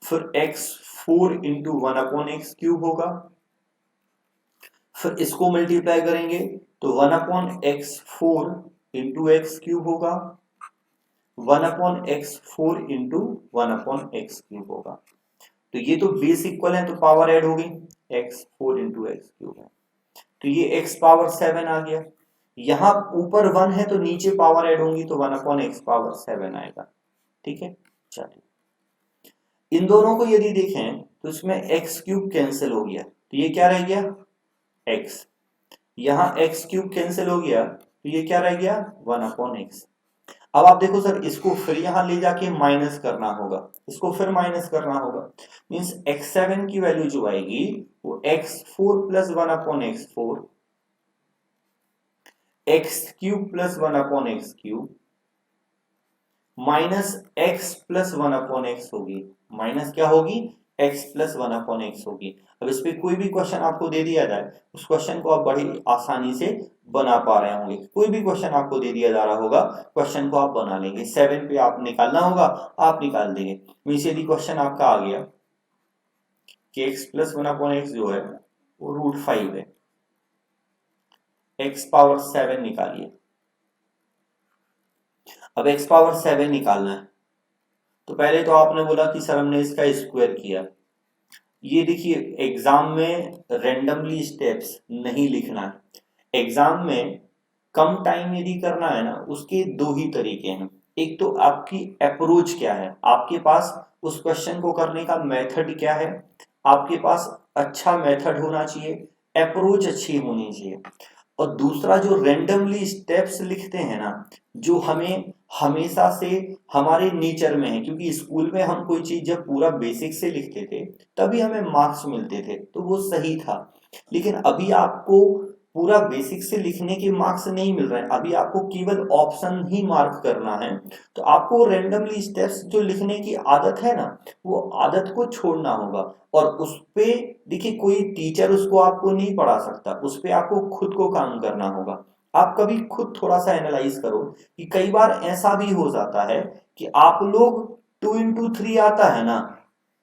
फिर x4 into one upon x cube होगा, फिर इसको मल्टीप्लाई करेंगे तो 1 upon x 4 into X cube होगा, 1 upon x 4 into 1 upon x cube होगा। तो ये तो बेस इक्वल है तो पावर ऐड होगी, एक्स 4 इंटू एक्स क्यूब है तो ये एक्स पावर 7 आ गया। यहां ऊपर 1 है तो नीचे पावर ऐड होंगी तो 1 अपॉन एक्स पावर 7 आएगा। ठीक है, चलिए इन दोनों को यदि देखें तो इसमें एक्स क्यूब कैंसिल हो गया तो ये क्या रह गया एक्स, यहां एक्स क्यूब कैंसिल हो गया तो ये क्या रह गया 1 अपॉन एक्स। अब आप देखो सर इसको फिर यहां ले जाके माइनस करना होगा, इसको फिर माइनस करना होगा, मींस x7 की वैल्यू जो आएगी वो x4 plus one upon x four, x cube plus one upon x cube minus x plus one upon x होगी, माइनस क्या होगी x plus one upon x होगी। अब इस पे कोई भी क्वेश्चन आपको दे दिया जाए उस क्वेश्चन को आप बड़ी आसानी से बना पा रहे होंगे, कोई भी क्वेश्चन आपको दे दिया जा रहा होगा क्वेश्चन को आप बना लेंगे, 7 पे आप निकालना होगा आप निकाल देंगे। मींस यदि क्वेश्चन आपका आ गया कि x plus one upon x जो है वो √5 है, x पावर 7 निकालिए। अब x पावर 7 निकालना है तो पहले तो आपने बोला कि सर हमने इसका स्क्वायर किया। ये देखिए एग्जाम में रेंडमली स्टेप्स नहीं लिखना है, एग्जाम में कम टाइम यदि करना है ना उसके दो ही तरीके हैं। एक तो आपकी अप्रोच क्या है, आपके पास उस क्वेश्चन को करने का मेथड क्या है, आपके पास अच्छा मेथड होना चाहिए, अप्रोच अच्छी होनी चाहिए। और दूसरा जो रेंडमली स्टेप्स लिखते हैं ना जो हमें हमेशा से हमारे नेचर में है, क्योंकि स्कूल में हम कोई चीज जब पूरा बेसिक से लिखते थे तभी हमें मार्क्स मिलते थे तो वो सही था, लेकिन अभी आपको पूरा बेसिक से लिखने के मार्क्स नहीं मिल रहे हैं, अभी आपको केवल ऑप्शन ही मार्क करना है। तो आपको रैंडमली स्टेप्स जो लिखने की आदत है ना वो आदत को छोड़ना होगा। और उस पे देखिए कोई टीचर उसको आपको नहीं पढ़ा सकता, उस पे आपको खुद को काम करना होगा। आप कभी खुद थोड़ा सा एनालाइज करो कि कई बार ऐसा भी हो जाता है कि आप लोग 2 into 3 आता है ना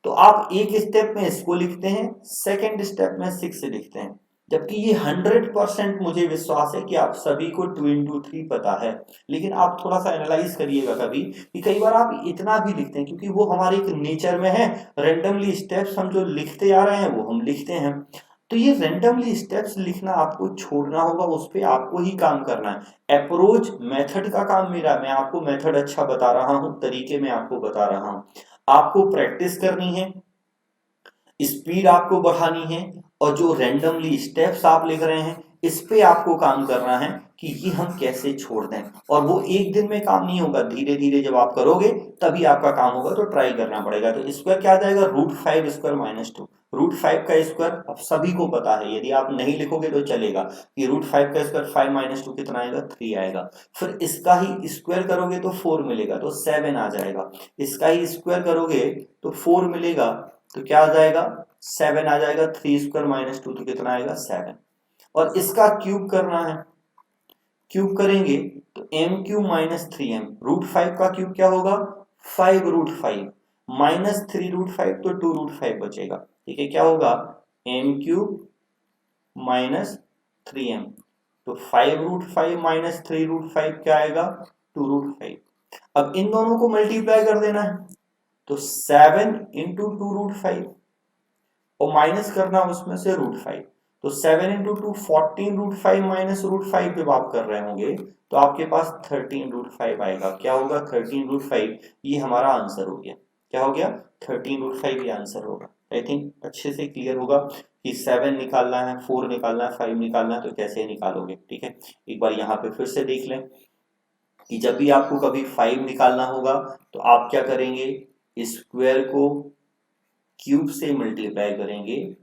तो आप एक स्टेप में इसको लिखते हैं, सेकंड स्टेप में 6 लिखते हैं, जबकि ये 100% मुझे विश्वास है कि आप सभी को 2 into 3 पता है। लेकिन आप थोड़ा सा एनालाइज करिएगा कभी कि कई बार आप इतना भी लिखते हैं क्योंकि वो हमारे एक नेचर में है, रेंडमली स्टेप्स हम जो लिखते आ रहे हैं वो हम लिखते हैं। तो ये रेंडमली स्टेप्स लिखना आपको छोड़ना होगा, उस पर आपको ही काम करना है। अप्रोच मेथड का काम मेरा, मैं आपको मेथड अच्छा बता रहा हूं, तरीके में आपको बता रहा हूं, आपको प्रैक्टिस करनी है, स्पीड आपको बढ़ानी है, और जो रैंडमली स्टेप्स आप लिख रहे हैं इस पे आपको काम करना है कि ये हम कैसे छोड़ दें। और वो एक दिन में काम नहीं होगा, धीरे धीरे जब आप करोगे तभी आपका काम होगा, तो ट्राई करना पड़ेगा। तो स्क्वायर क्या आ जाएगा √5 स्क्वायर माइनस 2, √5 का स्क्वायर अब सभी को पता है, यदि आप नहीं लिखोगे तो चलेगा कि √5 का स्क्वायर 5 माइनस 2 कितना आएगा 3 आएगा। फिर इसका ही स्क्वायर करोगे तो 4 मिलेगा तो 7 आ जाएगा, इसका ही स्क्वायर करोगे तो 4 मिलेगा तो क्या आ जाएगा 7 आ जाएगा, 3 स्क्वायर माइनस 2 तो कितना आएगा 7। और इसका क्यूब करना है, क्यूब करेंगे तो एम क्यूब माइनस 3m, √5 का क्यूब क्या होगा 5 √5 माइनस 3 √5 तो 2 √5 बचेगा। ठीक है, क्या होगा एम क्यूब माइनस 3m, तो 5 √5 माइनस 3 √5 क्या आएगा 2 √5। अब इन दोनों को मल्टीप्लाई कर देना है, तो 7 इंटू 2√5 और माइनस करना उसमें से √5, तो 7 इंटू 2 14√5 माइनस √5 जब आप कर रहे होंगे तो आपके पास 13√5 आएगा। क्या होगा? 13√5। ये हमारा आंसर हो गया। क्या हो गया? 13√5 ये आंसर होगा। आई थिंक अच्छे से क्लियर होगा कि 7 निकालना है, 4 निकालना है, 5 निकालना है, तो कैसे निकालोगे। ठीक है, एक बार यहाँ पे फिर से देख लें कि जब भी आपको कभी 5 निकालना होगा तो आप क्या करेंगे, स्क्वायर को क्यूब से मल्टीप्लाई करेंगे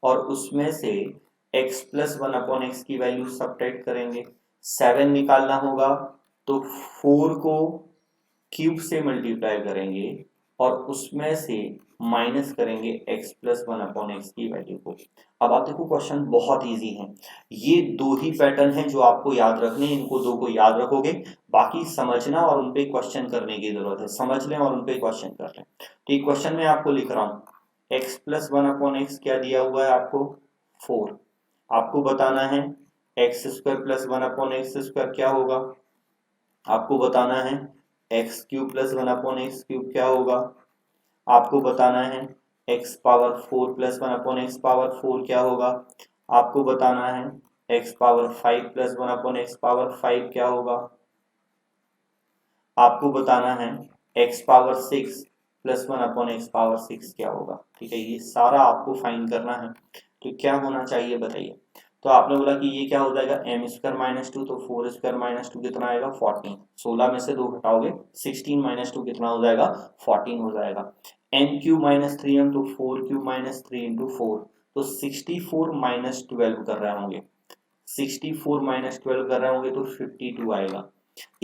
और उसमें से x प्लस 1/x की वैल्यू सब्ट्रैक्ट करेंगे। 7 निकालना होगा तो 4 को क्यूब से मल्टीप्लाई करेंगे और उसमें से माइनस करेंगे x प्लस 1/x की वैल्यू को। अब आप देखो क्वेश्चन बहुत इजी है। ये दो ही पैटर्न हैं जो आपको याद रखने हैं, इनको दो को याद रखोगे, बाकी समझना और उन पे क्वेश्चन करने की जरूरत है। समझ लें और उन पे क्वेश्चन कर लें। ठीक, क्वेश्चन में आपको लिख रहा हूँ x प्लस 1/x क्या दिया हुआ है आपको? 4। आपको बताना है एक्स स्क्वायर प्लस 1/x² क्या होगा? आपको बताना है एक्स क्यूब प्लस 1/x³ क्या होगा? आपको बताना है x power 4 plus 1/x power 4 क्या होगा? आपको बताना है x power 5 plus 1/x power 5 क्या होगा? आपको बताना है x power 6 plus 1/x power 6 क्या होगा। ठीक है, ये सारा आपको फाइंड करना है। तो क्या होना चाहिए बताइए। तो आपने बोला कि ये क्या हो जाएगा, m² - 2, तो 4² - 2 कितना आएगा? 14। 16 में से 2 घटाओगे 16 - 2 कितना हो जाएगा? 14 हो जाएगा। n³ - 3m, तो 4³ - 3 इंटू 4, तो 64 - 12 कर रहे होंगे। 64 - 12 कर रहे होंगे तो 52 आएगा।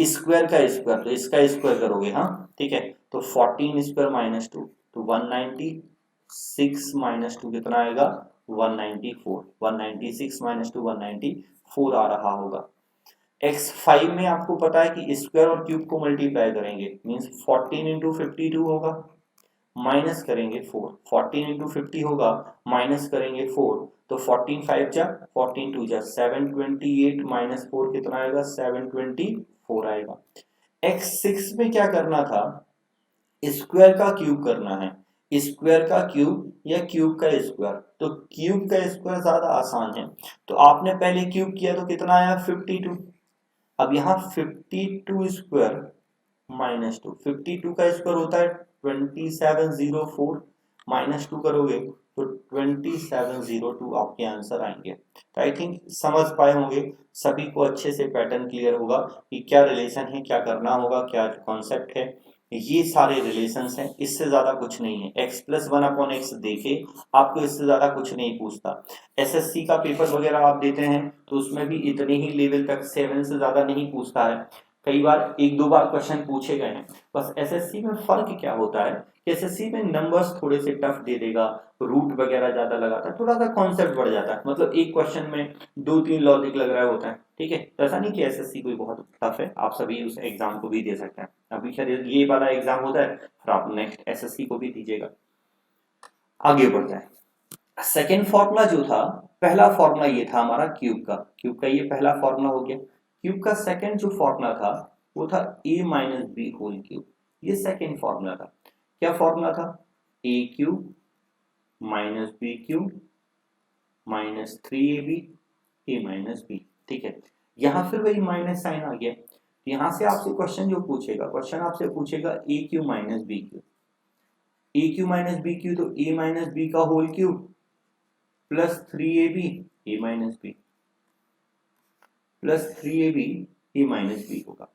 स्क्वायर का स्क्वायर, तो इसका स्क्वायर करोगे। हाँ ठीक है, तो 14² - 2, तो 196 - 2 कितना आएगा? 194। 196 - 2 194 आ रहा होगा। x5 में आपको पता है कि स्क्वायर और क्यूब को मल्टीप्लाई करेंगे, मीन्स 14 इंटू 52 होगा, माइनस करेंगे 4। 14 इंटू 50 होगा, माइनस करेंगे 4, तो 14 5 जा 14 2 जा 728 - 4 कितना आएगा? 724 आएगा। x6 में क्या करना था? स्क्वायर का क्यूब करना है। स्क्वायर का क्यूब या क्यूब का स्क्वायर, तो क्यूब का स्क्वायर ज्यादा आसान है। तो आपने पहले क्यूब किया तो कितना आया? 52। अब यहाँ 52 स्क्वायर माइनस 2, 52 का स्क्वायर होता है 2704, माइनस 2 करोगे तो 2702 आपके आंसर आएंगे। तो आई थिंक समझ पाए होंगे, सभी को अच्छे से पैटर्न क्लियर होगा कि क्या रिलेशन है, क्या करना होगा, क्या कॉन्सेप्ट है। ये सारे रिलेशंस हैं, इससे ज्यादा कुछ नहीं है। x प्लस 1/x देखे, आपको इससे ज्यादा कुछ नहीं पूछता। एसएससी का पेपर वगैरह आप देते हैं तो उसमें भी इतने ही लेवल तक, 7 से ज्यादा नहीं पूछता है। कई बार 1-2 बार क्वेश्चन पूछे गए हैं। बस एसएससी में फर्क क्या होता है कि एसएससी में नंबर्स थोड़े से टफ दे देगा, रूट वगैरह ज्यादा लगाता है, थोड़ा सा कॉन्सेप्ट बढ़ जाता है। मतलब एक क्वेश्चन में 2-3 लॉजिक लग रहा होता है। ठीक है, तो ऐसा नहीं कि एसएससी कोई बहुत टफ है, आप सभी उस एग्जाम को भी दे सकते हैं। अभी शायद ये वाला एग्जाम होता है, फिर आप नेक्स्ट एसएससी को भी दीजिएगा। आगे बढ़ जाए। सेकेंड फॉर्मूला जो था, पहला फॉर्मूला ये था हमारा क्यूब का ये पहला फॉर्मूला हो गया। क्यूब का सेकंड जो फॉर्मूला था वो था a - b होल क्यूब। ये सेकंड फॉर्मूला था। क्या फॉर्मूला था? a³ - b³ -3ab a - b। ठीक है, यहां फिर वही माइनस साइन आ गया। यहां से आपसे क्वेश्चन जो पूछेगा, क्वेश्चन आपसे पूछेगा a³ - b³, a³ - b³, तो a - b का whole cube plus 3ab a - b plus 3ab a - b होगा।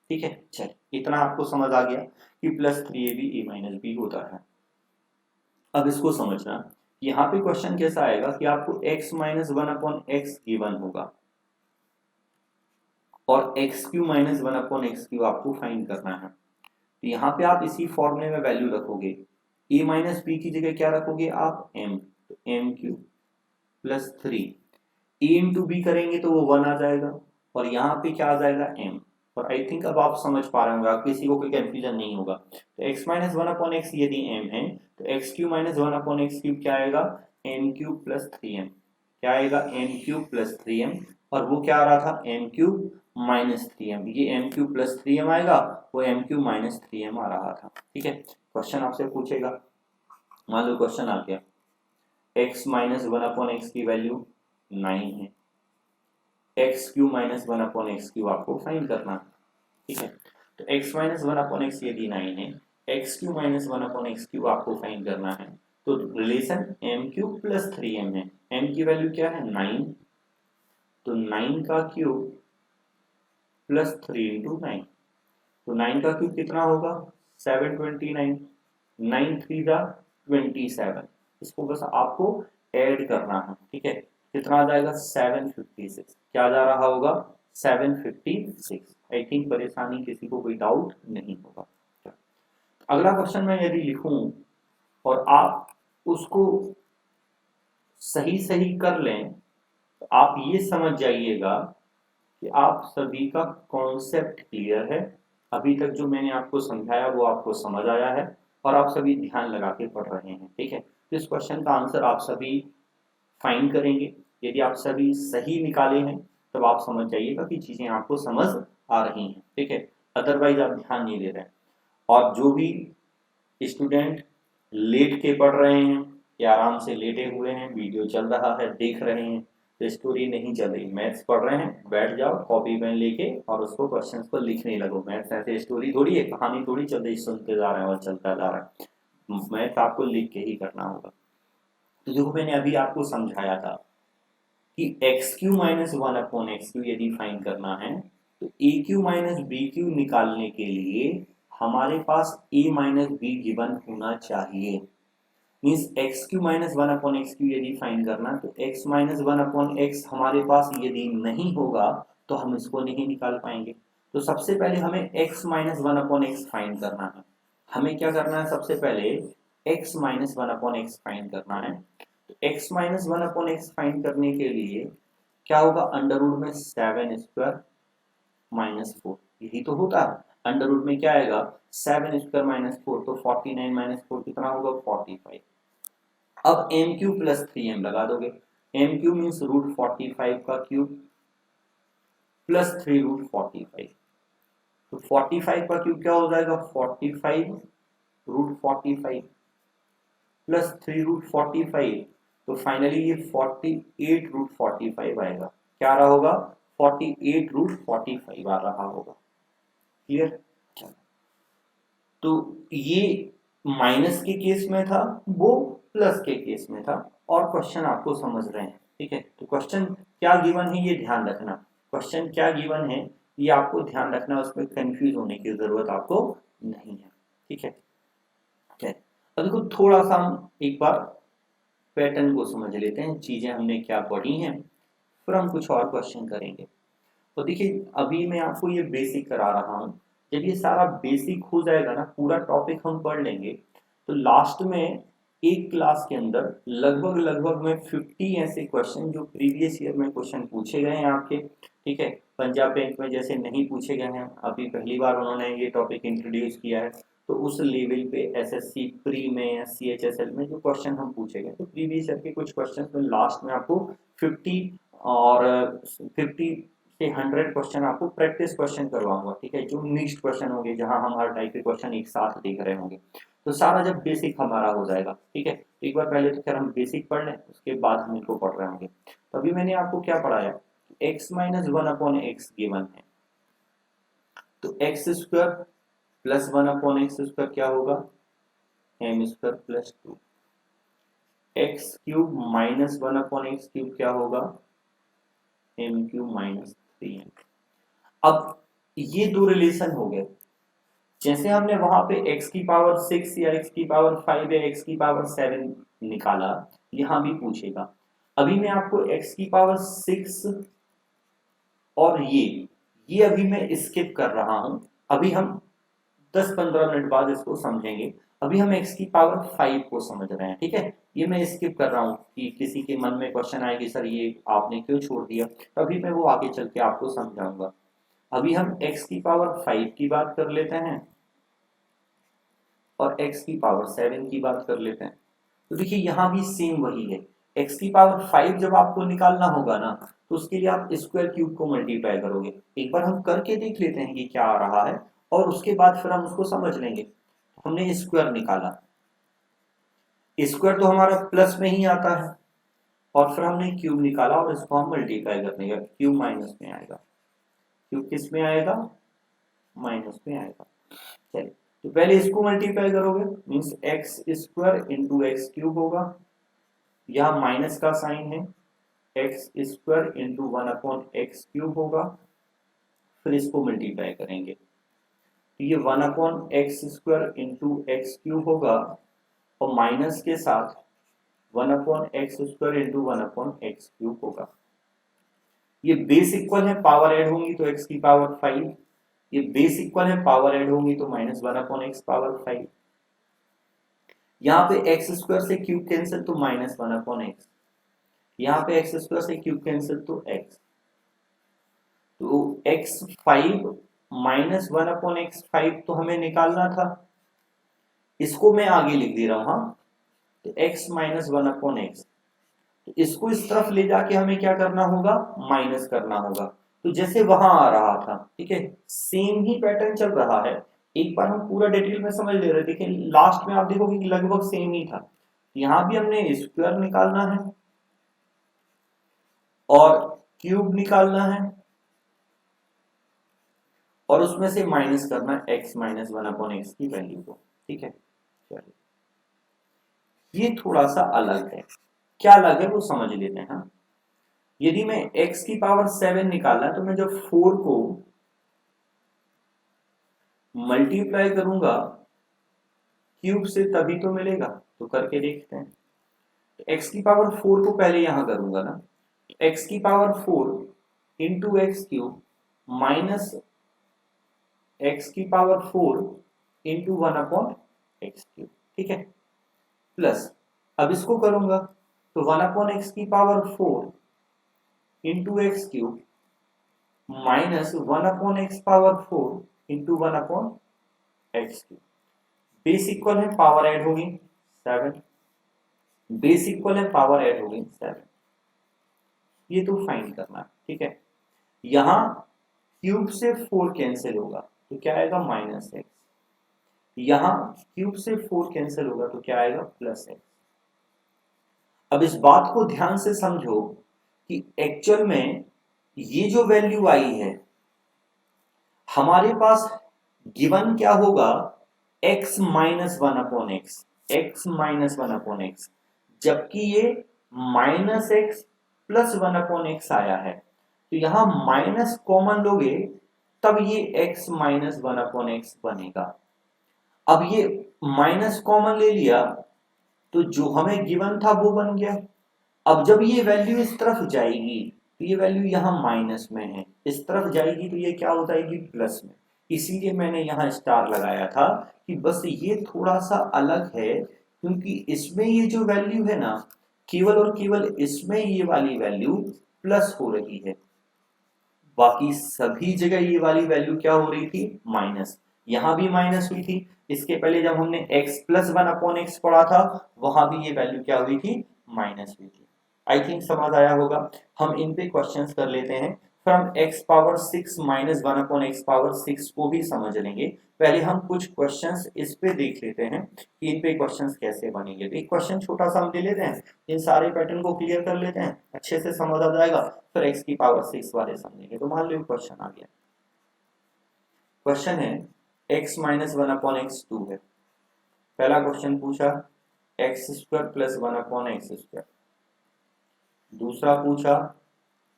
ठीक है, चल इतना आपको समझ आ गया कि प्लस 3ab a - b होता है। अब इसको समझना, यहाँ पे क्वेश्चन कैसा आएगा कि आपको x - 1/x गिवन होगा और x³ - 1/x³ आपको फाइंड करना है। तो यहाँ पे आप इसी फॉर्मूले में वैल्यू रखोगे, a - b की जगह क्या रखोगे आप? m, तो m³ plus 3, a into b करेंगे तो वो 1 आ जाएगा और यहाँ पे क्या आ जाएगा? m। और आई थिंक अब आप समझ पा रहे होंगे, आप किसी को कोई कंफ्यूजन नहीं होगा। तो x - 1/x यदि m है तो x³ - 1/x³ क्या आएगा? m³ plus 3m। क्या आएगा? m³ प्लस 3m, और वो क्या आ रहा था? m³ -3m, ये MQ + 3m आएगा, वो MQ -3m आ रहा था। ठीक है, क्वेश्चन आपसे पूछेगा, मान लो क्वेश्चन आ गया x - 1/x की वैल्यू 9 है, x³ - 1/x³ आपको फाइंड करना है। ठीक है, तो x - 1/x यदि 9 है, x³ - 1/x³ आपको फाइंड करना है, तो रिलेशन MQ + 3m है। m की वैल्यू क्या है 9, तो 9 का क्यूब प्लस 3 × 9, तो 9 का क्यूब कितना होगा 729, 9 3 दा 27, इसको बस आपको ऐड करना है। ठीक है, कितना आ जाएगा 756, क्या जा रहा होगा 756। आई थिंक परेशानी किसी को कोई डाउट नहीं होगा। अगला क्वेश्चन मैं यदि लिखूं और आप उसको सही सही कर लें तो आप ये समझ जाइएगा कि आप सभी का कॉन्सेप्ट क्लियर है, अभी तक जो मैंने आपको समझाया वो आपको समझ आया है और आप सभी ध्यान लगा के पढ़ रहे हैं। ठीक है, तो इस क्वेश्चन का आंसर आप सभी फाइंड करेंगे, यदि आप सभी सही निकाले हैं तब आप समझ जाइएगा कि चीजें आपको समझ आ रही हैं। ठीक है, अदरवाइज आप ध्यान नहीं दे रहे हैं। और जो भी स्टूडेंट लेट के पढ़ रहे हैं या आराम से लेटे हुए हैं, वीडियो चल रहा है देख रहे हैं, तो स्टोरी नहीं चल रही, मैथ्स पढ़ रहे हैं, बैठ जाओ कॉपी पेन लेके और उसको क्वेश्चंस को लिखने लगो। मैथ्स ऐसे स्टोरी थोड़ी है, कहानी थोड़ी चल रही, सुनते जा रहे हैं और चलता जा रहा है, मैथ्स आपको लिख के ही करना होगा। तो देखो मैंने अभी आपको समझाया था कि x³ - 1/x³ यदि फाइंड करना है तो a³ - b³ निकालने के लिए हमारे पास a - b गिवन होना चाहिए। मीन्स x³ - 1/x³ यदि फाइंड करना तो x - 1/x हमारे पास यदि नहीं होगा तो हम इसको नहीं निकाल पाएंगे। तो सबसे पहले हमें x - 1/x फाइंड करना है। हमें क्या करना है, सबसे पहले x - 1/x फाइंड करना है। तो x - 1/x फाइंड करने के लिए क्या होगा, अंडर रूट में 7² - 4, यही तो होता है। अंडर रूट में क्या आएगा 7² - 4, तो 49 - 4 कितना होगा 45। अब MQ + 3m लगा दोगे, MQ मीन्स √45 का क्यूब प्लस 3√45, तो 45 का क्यूब क्या हो जाएगा 45 √45 प्लस 3√45, तो फाइनली ये 48 √45 आएगा। क्या आ रहा होगा 48 √45 आ रहा होगा। क्लियर, तो ये माइनस के केस में था, वो प्लस के केस में था, और क्वेश्चन आपको समझ रहे हैं। ठीक है, तो क्वेश्चन क्या गिवन है ये ध्यान रखना, क्वेश्चन क्या गिवन है ये आपको ध्यान रखना, उसमें कंफ्यूज होने की जरूरत आपको नहीं है। ठीक है, अब देखो थोड़ा सा हम एक बार पैटर्न को समझ लेते हैं, चीजें हमने क्या पढ़ी हैं, फिर हम कुछ और क्वेश्चन करेंगे। तो देखिए अभी मैं आपको ये बेसिक करा रहा हूँ, जब ये सारा बेसिक हो जाएगा ना, पूरा टॉपिक हम पढ़ लेंगे, तो लास्ट में एक क्लास के अंदर लगभग में 50 ऐसे क्वेश्चन जो प्रीवियस ईयर में क्वेश्चन पूछे गए हैं आपके। ठीक है, पंजाब बैंक में जैसे नहीं पूछे गए हैं, अभी पहली बार उन्होंने ये टॉपिक इंट्रोड्यूस किया है, तो उस लेवल पे एसएससी प्री में या CHSL में जो क्वेश्चन हम पूछे गए, तो प्रीवियस ईयर के कुछ क्वेश्चन में लास्ट में आपको 50 और 50 से 100 क्वेश्चन आपको प्रैक्टिस क्वेश्चन करवाऊंगा। ठीक है, जो मिक्स्ड क्वेश्चन होंगे, जहां हम हर टाइप के क्वेश्चन एक साथ देख रहे होंगे, तो सारा जब बेसिक हमारा हो जाएगा। ठीक है, एक बार पहले तो खैर हम बेसिक पढ़ लें, उसके बाद हम इनको पढ़ रहे होंगे। तो अभी मैंने आपको क्या पढ़ाया, x - 1/x गिवन है, तो x² + 1/x² क्या होगा m² + 2, x³ - 1/x³ क्या होगा MQ - 3m। अब ये दो रिलेशन हो गए, जैसे हमने वहां पे x⁻6 या x�5 या x⁻7 निकाला, यहां भी पूछेगा। अभी मैं आपको x⁻6 और ये अभी मैं स्किप कर रहा हूं, अभी हम 10-15 मिनट बाद इसको समझेंगे। अभी हम x�5 को समझ रहे हैं। ठीक है, ये मैं स्किप कर रहा हूँ कि किसी के मन में क्वेश्चन आए कि सर ये आपने क्यों छोड़ दिया, तो अभी मैं वो आगे चल के आपको समझाऊंगा। अभी हम x�5 की बात कर लेते हैं और x⁻7 की बात कर लेते हैं। तो देखिए यहाँ भी सेम वही है, एक्स की पावर 5 जब आपको निकालना होगा ना, तो उसके लिए आप स्क्वायर क्यूब को मल्टीप्लाई करोगे। एक बार हम करके देख लेते हैं कि क्या आ रहा है, और उसके बाद फिर हम उसको समझ लेंगे। हमने स्क्वायर निकाला, स्क्वायर तो हमारा प्लस में ही आता है, और फिर हमने क्यूब निकाला और इसको हम मल्टीप्लाई कर देंगे, क्यूब माइनस में आएगा। क्यूब किस में आएगा? माइनस में आएगा। चलिए, तो पहले इसको मल्टीप्लाई करोगे, means x square into X cube होगा, यहाँ माइनस का साइन है, एक्स स्क्वायर इंटू 1/x³ होगा, फिर इसको मल्टीप्लाई करेंगे तो ये 1/x² इंटू x³ होगा, और माइनस के साथ 1/x² इंटू 1/x³ होगा। ये बेस इक्वल है, पावर ऐड होंगी तो x की पावर 5, ये बेस इक्वल है, पावर ऐड होंगी तो -1/x पावर 5। यहाँ पे x² से क्यूब कैंसिल तो -1/x, यहाँ पे x² से क्यूब कैंसिल तो x, तो x5 -1/x5 तो हमें निकालना था, इसको मैं आगे लिख दे रहा हूं। हाँ, तो x -1/x, तो इसको इस तरफ ले जाके हमें क्या करना होगा? माइनस करना होगा। तो जैसे वहां आ रहा था, ठीक है, सेम ही पैटर्न चल रहा है। एक बार हम पूरा डिटेल में समझ ले रहे थे, देखिए लास्ट में आप देखोगे कि लगभग सेम ही था। यहां भी हमने स्क्वायर निकालना है और क्यूब निकालना है, और उसमें से माइनस करना x -1/x की वैल्यू को, ठीक है। चलिए, ये थोड़ा सा अलग है, क्या अलग है वो समझ लेते हैं। हाँ, यदि मैं x की पावर 7 निकालना है, तो मैं जब 4 को मल्टीप्लाई करूंगा क्यूब से तभी तो मिलेगा, तो करके देखते हैं। तो x की पावर 4 को पहले यहां करूंगा ना, x की power 4 into x³ minus x की पावर 4 इंटू 1/x³, ठीक है, प्लस अब इसको करूंगा तो 1/x की power 4 into x³ minus 1/x power 4 into 1/x³। Base equal है, पावर ऐड होगी 7, बेस इक्वल है, पावर ऐड होगी 7, ये तो फाइंड करना है, ठीक है। यहां क्यूब से 4 कैंसिल होगा तो क्या आएगा? -x, यहां क्यूब से 4 कैंसिल होगा तो क्या आएगा? +x। अब इस बात को ध्यान से समझो कि एक्चुअल में ये जो वैल्यू आई है हमारे पास, गिवन क्या होगा? x -1/x, x -1/x, जबकि ये -x + 1/x आया है, तो यहां माइनस कॉमन लोगे तब ये x -1/x बनेगा। अब ये माइनस कॉमन ले लिया तो जो हमें गिवन था वो बन गया। अब जब ये वैल्यू इस तरफ जाएगी तो ये वैल्यू यहाँ माइनस में है, इस तरफ जाएगी तो ये क्या हो जाएगी? प्लस में। इसीलिए मैंने यहाँ स्टार लगाया था कि बस ये थोड़ा सा अलग है, क्योंकि इसमें ये जो वैल्यू है ना, केवल और केवल इसमें ये वाली वैल्यू प्लस हो रही है, बाकी सभी जगह ये वाली वैल्यू क्या हो रही थी? माइनस। यहां भी माइनस हुई थी, इसके पहले जब हमने x + 1/x पढ़ा था वहां भी ये वैल्यू क्या हुई थी? माइनस हुई थी। आई थिंक समझ आया होगा। हम इन पे क्वेश्चंस कर लेते हैं, फिर हम x power 6 minus 1/x power 6 को भी समझ लेंगे। पहले हम कुछ क्वेश्चंस इस पे देख लेते हैं कि इन पे क्वेश्चंस कैसे बनेंगे। तो एक क्वेश्चन छोटा सा हम ले लेते हैं, इन सारे पैटर्न को क्लियर कर लेते हैं, अच्छे से समझ आ जाएगा, फिर x की पावर 6 वाले समझेंगे। तो मान लो क्वेश्चन आ गया, क्वेश्चन है x -1/x2 है। पहला क्वेश्चन पूछा x² + 1/x², दूसरा पूछा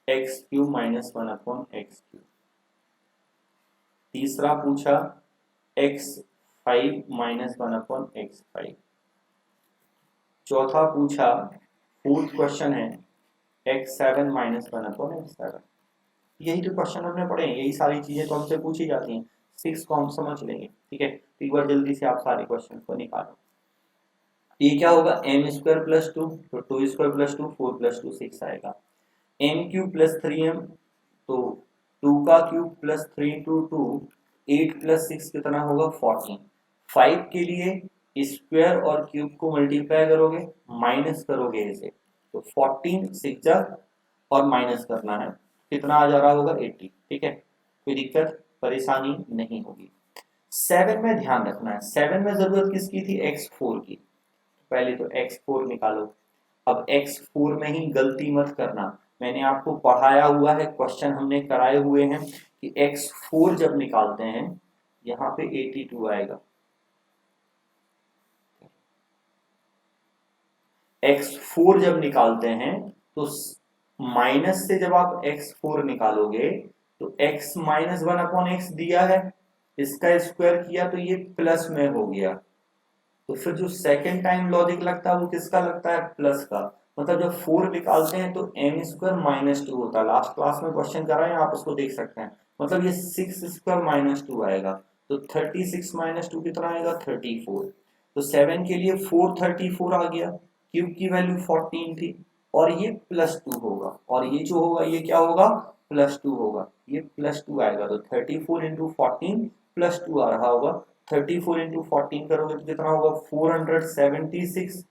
x³ - 1/x³, तीसरा पूछा x5 - 1/x5, चौथा पूछा, फोर्थ क्वेश्चन है x7 - 1/x7। यही तो क्वेश्चन हमने पढ़े हैं, यही सारी चीजें तो हमसे पूछी जाती हैं। 6 को हम समझ लेंगे, ठीक है। तो एक बार जल्दी से आप सारे क्वेश्चन को निकालो। ये क्या होगा? m² + 2, तो 2² + 2 4 + 2 6 आएगा। m³ + 3m, तो 2 का क्यूब + 3 × 2 8 + 6 कितना होगा? 14। 5 के लिए स्क्वायर और क्यूब को मल्टीप्लाई करोगे, माइनस करोगे इसे, तो 14 6 जा और माइनस करना है, कितना आ जा रहा होगा 80। ठीक है, कोई दिक्कत परेशानी नहीं होगी। 7 में ध्यान रखना है, 7 में जरूरत किसकी थी, x4 की। पहले तो x4 निकालो। अब x4 में ही गलती मत करना, मैंने आपको पढ़ाया हुआ है, क्वेश्चन हमने कराए हुए हैं कि x4 जब निकालते हैं यहाँ पे 82 आएगा। x4 जब निकालते हैं तो माइनस से जब आप x4 निकालोगे तो x माइनस 1/x दिया है, इसका स्क्वायर किया तो ये प्लस में हो गया। तो फिर जो सेकेंड टाइम लॉजिक लगता है वो किसका लगता है, प्लस का। मतलब जब 4 निकालते हैं तो m स्क्वायर माइनस 2 होता है। लास्ट क्लास में क्वेश्चन कर रहे हैं, आप उसको देख सकते हैं। मतलब ये 6 स्क्वायर माइनस 2 आएगा, तो 36 माइनस 2 कितना आएगा, 34। तो 7 के लिए 434 आ गया, क्यूब की वैल्यू 14 थी, और ये +2 होगा, और ये जो होगा ये क्या होगा, +2 होगा, ये +2 आएगा। तो 34 इंटू 14 +2 आ रहा होगा। 34 इंटू 14 करोगे तो कितना होगा, 476,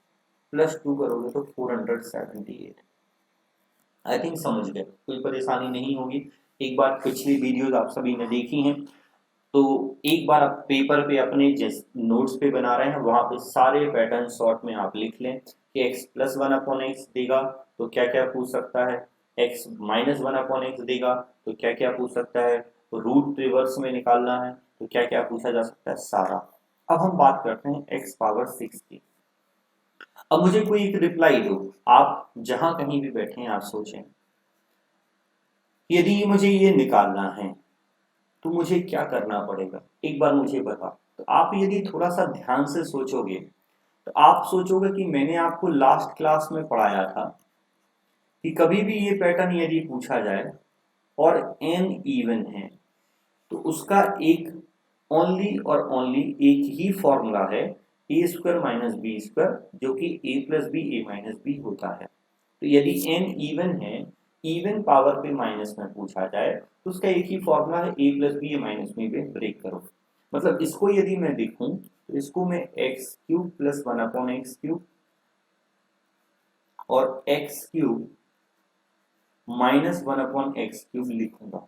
+2 करोगे तो 478। आई थिंक समझ गए, कोई परेशानी नहीं होगी। एक बार पिछली वीडियोज आप सभी ने देखी हैं, तो एक बार आप पेपर पे अपने जिस नोट्स पे बना रहे हैं वहां पे सारे पैटर्न शॉर्ट में आप लिख लें कि x + 1/x देगा तो क्या क्या पूछ सकता है, x - 1/x देगा तो क्या क्या पूछ सकता है, तो रूट रिवर्स में निकालना है तो क्या क्या पूछा जा सकता है, सारा। अब हम बात करते हैं x⁻6 की। अब मुझे कोई एक रिप्लाई दो, आप जहां कहीं भी बैठे हैं आप सोचें, यदि मुझे ये निकालना है तो मुझे क्या करना पड़ेगा, एक बार मुझे बता। तो आप यदि थोड़ा सा ध्यान से सोचोगे तो आप सोचोगे कि मैंने आपको लास्ट क्लास में पढ़ाया था कि कभी भी ये पैटर्न यदि पूछा जाए और n इवन है तो उसका एक ओनली और ओनली एक ही फॉर्मूला है, a² - b², जो कि a + b a - b होता है। तो यदि n इवन है, इवन पावर पे माइनस में पूछा जाए तो उसका एक ही फॉर्मूला है, a + b a - b पे ब्रेक करो। मतलब इसको यदि मैं देखूं तो इसको मैं x³ + 1/x³ और x³ - 1/x³ लिखूंगा,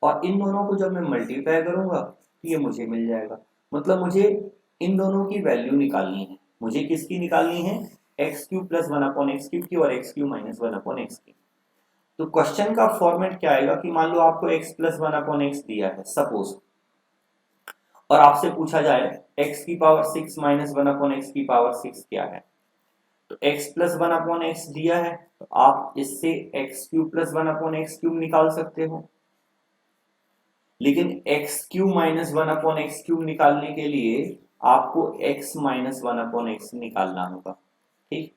और इन दोनों को जब मैं मल्टीप्लाई करूंगा तो ये मुझे मिल जाएगा। मतलब मुझे इन दोनों की वैल्यू निकालनी है, मुझे किसकी निकालनी है, x³ + 1/x³ की और x³ - 1/x की। तो क्वेश्चन का फॉर्मेट क्या आएगा कि मान लो आपको x + 1/x दिया है सपोज, और आपसे पूछा जाए x⁻6 - 1/x⁻6 क्या है, तो x + 1/x दिया है तो आप इससे x³ + 1/x³ निकाल सकते हो। लेकिन x³ - 1/x³ निकालने के लिए आपको x - 1/x निकालना होगा। ठीक,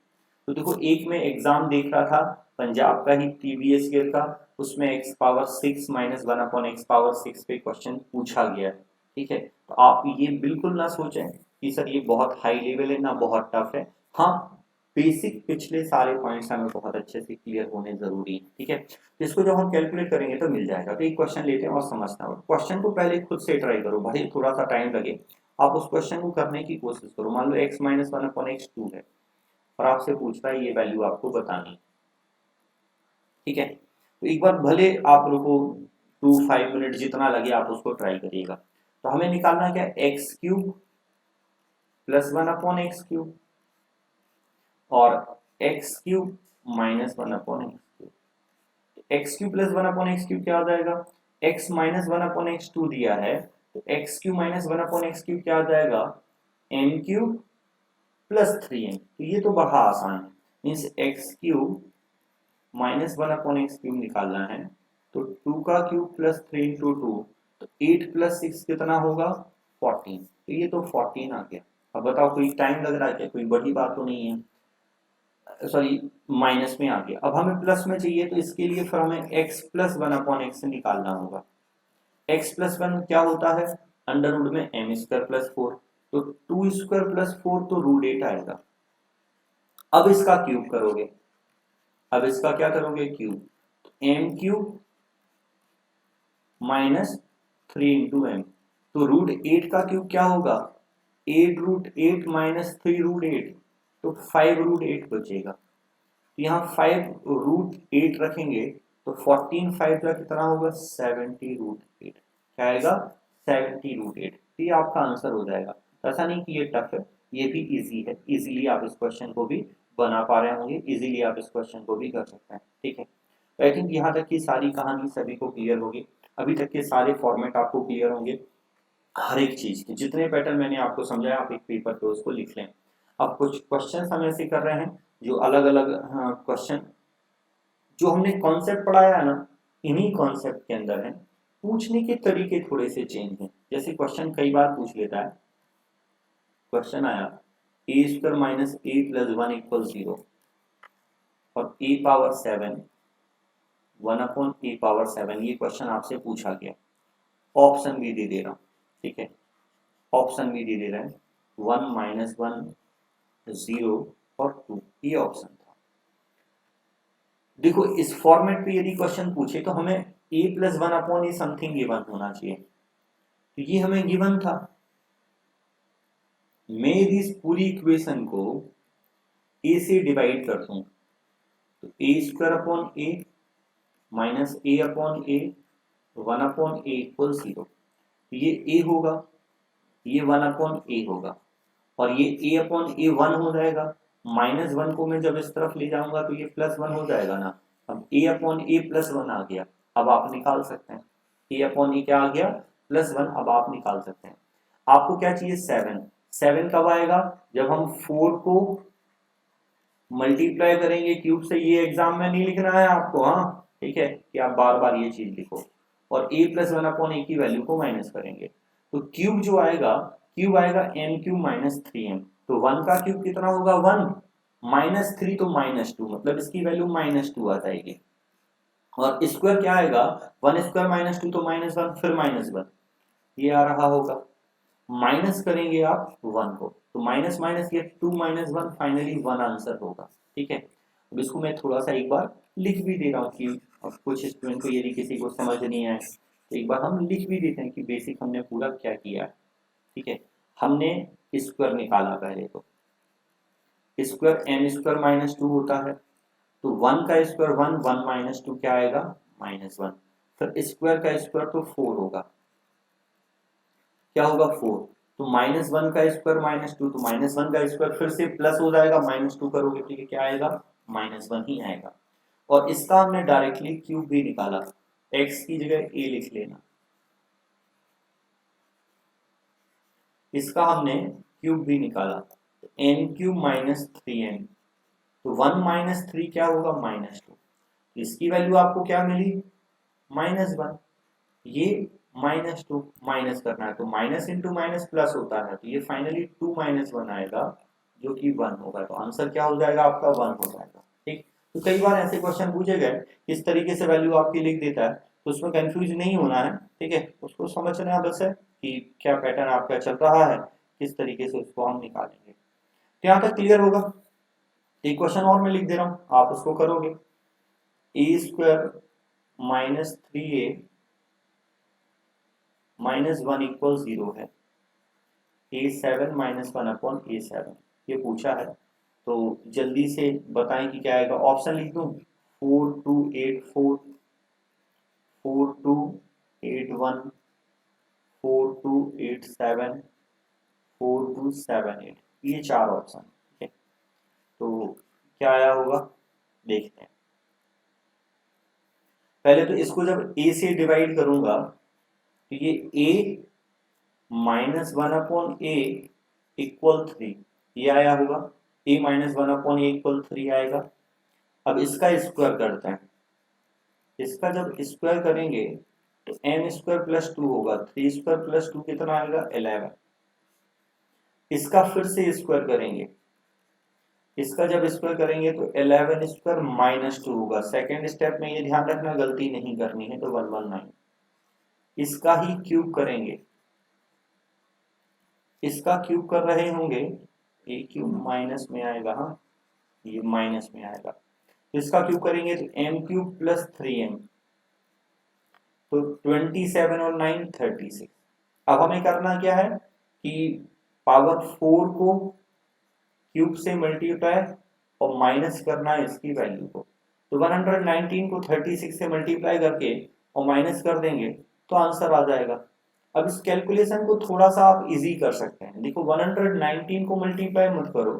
तो देखो एक मैं एग्जाम देख रहा था पंजाब का ही प्रीवियस ईयर का, उसमें x⁻6 - 1/x⁻6 पे क्वेश्चन पूछा गया है। ठीक है, तो आप ये बिल्कुल ना सोचें कि सर ये बहुत हाई लेवल है ना बहुत टफ है। हाँ, बेसिक पिछले सारे पॉइंट्स हमें बहुत अच्छे से क्लियर होने जरूरी है। ठीक है, तो इसको जब हम कैलकुलेट करेंगे तो मिल जाएगा। तो एक क्वेश्चन लेते हैं और समझना होगा। क्वेश्चन को पहले खुद से ट्राई करो, भाई थोड़ा सा टाइम लगे, आप उस क्वेश्चन को करने की कोशिश करो। मान लो x - 1/x 2 है और आपसे पूछता है ये वैल्यू आपको बतानी। ठीक है, तो एक बार भले आप लोग को 2-5 मिनट जितना लगे आप उसको ट्राई करिएगा। तो हमें निकालना क्या है, x³ + 1/x³ और x³ - 1/x³। x³ + 1/x³ क्या आ जाएगा, x - 1/x2 दिया है तो x³ - 1/x³ क्या आ जाएगा, m³ + 3m। तो ये तो बड़ा आसान है, मीन्स x³ - 1/x³ निकालना है तो 2 का क्यूब + 3 × 2 तो 8 + 6 कितना होगा, 14। तो ये तो 14 आ गया। अब बताओ कोई टाइम लग रहा है क्या, कोई बड़ी बात तो नहीं है, सॉरी माइनस में आ गया। अब हमें प्लस में चाहिए तो इसके लिए फिर हमें x + 1/x निकालना होगा। x + 1 क्या होता है, √ में m² + 4, तो 2² + 4 तो √8 आएगा। अब इसका क्यूब करोगे, अब इसका क्या करोगे, क्यूब, m³ - 3 × m, तो √8 का क्यूब क्या होगा, 8 √8 - 3 √8, तो 5 √8 बचेगा। तो यहाँ 5√8 रखेंगे तो 14 5 का कितना होगा 70√8, क्या आएगा 70√8। तो ये आपका आंसर हो जाएगा। ऐसा नहीं कि ये टफ है, ये भी इजी है, इजीली आप इस क्वेश्चन को भी बना पा रहे होंगे, इजीली आप इस क्वेश्चन को भी कर सकते हैं। ठीक है, आई थिंक यहाँ तक की सारी कहानी सभी को क्लियर होगी, अभी तक के सारे फॉर्मेट आपको क्लियर होंगे हर एक चीज के। जितने पैटर्न मैंने आपको समझाया आप एक पेपर पे उसको लिख लें। अब कुछ क्वेश्चन हम ऐसे कर रहे हैं जो अलग अलग क्वेश्चन जो हमने कॉन्सेप्ट पढ़ाया है ना, इन्हीं कॉन्सेप्ट के अंदर है, पूछने के तरीके थोड़े से चेंज हैं। जैसे क्वेश्चन कई बार पूछ लेता है, क्वेश्चन आया ए स्क्वायर माइनस ए प्लस 1 इक्वल 0 और ए पावर 7 1 अपॉन ए पावर 7, ये क्वेश्चन आपसे पूछा गया। ऑप्शन भी दे रहा हूँ, ठीक है, ऑप्शन भी दे रहा है 1 माइनस 1 0 और 2, ये ऑप्शन था। देखो इस फॉर्मेट पे यदि क्वेश्चन पूछे तो हमें a plus 1 upon A something given होना चाहिए, तो ये हमें गिवन था। मैं यदि इस पूरी इक्वेशन को a से डिवाइड कर दूं तो a square upon A minus A upon A 1 upon A equal 0, ये a होगा, ये 1 अपॉन ए होगा और ये a अपॉन ए 1 हो जाएगा। माइनस 1 को मैं जब इस तरफ ले जाऊंगा तो ये प्लस 1 हो जाएगा ना। अब a अपॉन ए प्लस 1 आ गया, अब आप निकाल सकते हैं a अपॉन ए क्या आ गया प्लस 1, अब आप निकाल सकते हैं। आपको क्या चाहिए 7, 7 कब आएगा जब हम 4 को मल्टीप्लाई करेंगे क्यूब से। ये एग्जाम में नहीं लिखना है आपको, हाँ ठीक है, कि आप बार बार ये चीज लिखो। और a प्लस 1 अपॉन ए की वैल्यू को माइनस करेंगे तो क्यूब जो आएगा, क्यूब आएगा एन क्यूब माइनस 3m। तो 1 का क्यूब कितना होगा 1 माइनस 3 तो माइनस 2, मतलब इसकी वैल्यू माइनस 2 आ जाएगी। और स्क्वायर क्या आएगा 1 स्क्वायर माइनस 2 तो माइनस 1 फिर माइनस 1, ये आ रहा होगा। माइनस करेंगे आप 1 को तो माइनस माइनस ये 2 माइनस 1 फाइनली 1 आंसर होगा। ठीक है, अब इसको मैं थोड़ा सा एक बार लिख भी दे रहा हूँ कि कुछ स्टूडेंट को यदि किसी को समझ नहीं आए तो एक बार हम लिख भी देते हैं कि बेसिक हमने पूरा क्या किया। ठीक है, हमने स्क्वायर निकाला, पहले तो स्क्वायर एन स्क्वायर माइनस 2 होता है, तो 1 का स्क्वायर 1, 1 माइनस 2 क्या आएगा माइनस 1, फिर स्क्वायर का स्क्वायर तो 4 होगा, क्या होगा 4, तो माइनस 1 का स्क्वायर माइनस 2 तो माइनस 1 का स्क्वायर फिर से प्लस हो जाएगा, माइनस 2 करोगे ठीक है क्या आएगा माइनस 1 ही आएगा। और इसका हमने डायरेक्टली क्यूब भी निकाला, x की जगह a लिख लेना, इसका हमने क्यूब भी निकाला तो एन क्यूब माइनस 3n, तो 1 माइनस 3 क्या होगा माइनस 2, इसकी वैल्यू आपको क्या मिली माइनस 1, ये माइनस 2 माइनस करना है तो माइनस इंटू माइनस प्लस होता है, तो ये फाइनली 2 माइनस 1 आएगा जो कि 1 होगा, तो आंसर क्या हो जाएगा आपका 1 हो जाएगा। ठीक, तो कई बार ऐसे क्वेश्चन पूछे गए इस तरीके से वैल्यू आपकी लिख देता है, तो उसमें कंफ्यूज नहीं होना है। ठीक है, उसको समझना बस है कि क्या पैटर्न आपका चल रहा है, किस तरीके से उसको हम निकालेंगे। तो यहाँ तक क्लियर होगा। एक क्वेश्चन और मैं लिख दे रहा हूँ, आप उसको करोगे, A square minus 3a minus 1 equal 0 है, a7 माइनस 1 अपॉन a7 ये पूछा है, तो जल्दी से बताएं कि क्या आएगा। ऑप्शन लिख दूं 4284 4281 4287 4278, ये 4 ऑप्शन। ठीक है, तो क्या आया होगा देखते हैं। पहले तो इसको जब a से डिवाइड करूंगा तो ये a minus 1 upon A equal 3, ये आया होगा, a minus 1 upon A equal 3 आएगा। अब इसका स्क्वायर करते हैं, इसका जब स्क्वायर करेंगे तो m स्क्वायर प्लस 2 होगा, 3 स्क्वायर प्लस 2 कितना आएगा 11। इसका फिर से स्क्वायर करेंगे, इसका जब स्क्वायर करेंगे तो 11 स्क्वायर माइनस 2 होगा। सेकेंड स्टेप में ये ध्यान रखना गलती नहीं करनी है, तो 119। इसका ही क्यूब करेंगे, इसका क्यूब कर रहे होंगे, ए क्यूब माइनस में आएगा, हाँ ये माइनस में आएगा, तो इसका क्यूब करेंगे तो एम क्यूब प्लस 3m, तो 27 और 9 36। अब हमें करना क्या है कि पावर 4 को क्यूब से मल्टीप्लाई और माइनस करना है इसकी वैल्यू को। तो 119 को 36 से मल्टीप्लाई करके और माइनस कर देंगे तो आंसर आ जाएगा। अब इस कैलकुलेशन को थोड़ा सा आप इजी कर सकते हैं। देखो 119 को मल्टीप्लाई मत करो,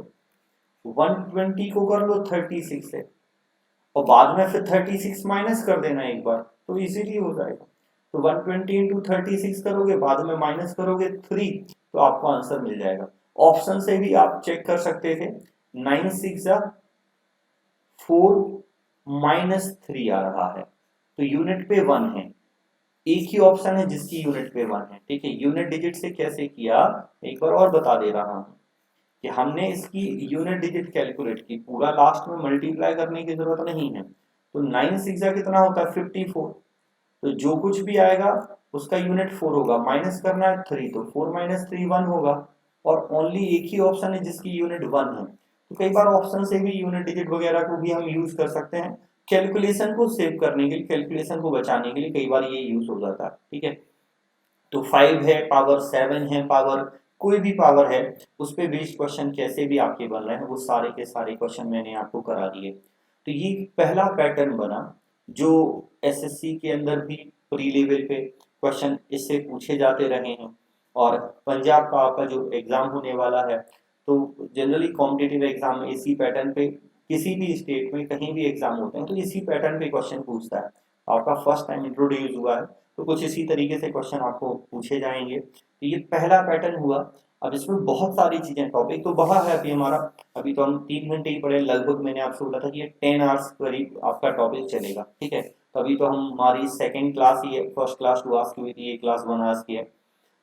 120 को कर लो 36 से और बाद में फिर 36 माइनस कर देना एक बार, तो इजीली हो जाएगा। तो 120 इंटू 36 करोगे, बाद में माइनस करोगे 3, तो आपको आंसर मिल जाएगा। ऑप्शन से भी आप चेक कर सकते थे, 9 6 4 -3 आ रहा है, तो यूनिट पे 1 है। एक ही ऑप्शन है जिसकी यूनिट पे 1 है। ठीक है, यूनिट डिजिट से कैसे किया एक बार और बता दे रहा हूं कि हमने इसकी यूनिट डिजिट कैलकुलेट की, पूरा लास्ट में मल्टीप्लाई करने की जरूरत नहीं है। तो 9 6 कितना होता है 54, तो जो कुछ भी आएगा उसका यूनिट 4 होगा, माइनस करना है 3, तो 4 - 3 1 होगा। और ओनली एक ही ऑप्शन है जिसकी यूनिट 1 है। तो कई बार ऑप्शन से भी यूनिट डिजिट वगैरह को भी हम यूज कर सकते हैं कैलकुलेशन को सेव करने के लिए, कैलकुलेशन को बचाने के लिए कई बार ये यूज हो जाता है। ठीक है, तो 5 है पावर, 7 है पावर, कोई भी पावर है उस पे बेस्ड क्वेश्चन कैसे भी आपके बन रहे हैं वो सारे के सारे क्वेश्चन मैंने आपको करा दिए। तो ये पहला पैटर्न बना जो एसएससी के अंदर भी प्री लेवल पे क्वेश्चन इससे पूछे जाते रहे हैं। और पंजाब का आपका जो एग्जाम होने वाला है, तो जनरली कॉम्पिटिटिव एग्जाम में इसी पैटर्न पे, किसी भी स्टेट में कहीं भी एग्जाम होते हैं तो इसी पैटर्न पे क्वेश्चन पूछता है। आपका फर्स्ट टाइम इंट्रोड्यूस हुआ है तो कुछ इसी तरीके से क्वेश्चन आपको पूछे जाएंगे। तो ये पहला पैटर्न हुआ। अब इसमें बहुत सारी चीजें, टॉपिक तो बहुत है अभी हमारा, अभी तो हम 3 घंटे ही पढ़े लगभग। मैंने आपसे बोला था कि ये 10 आवर्स करीब आपका टॉपिक चलेगा। ठीक है, तो अभी तो हमारी सेकेंड क्लास ही है, फर्स्ट क्लास 2 आवर्स की हुई थी, ये क्लास 1 आवर्स की है।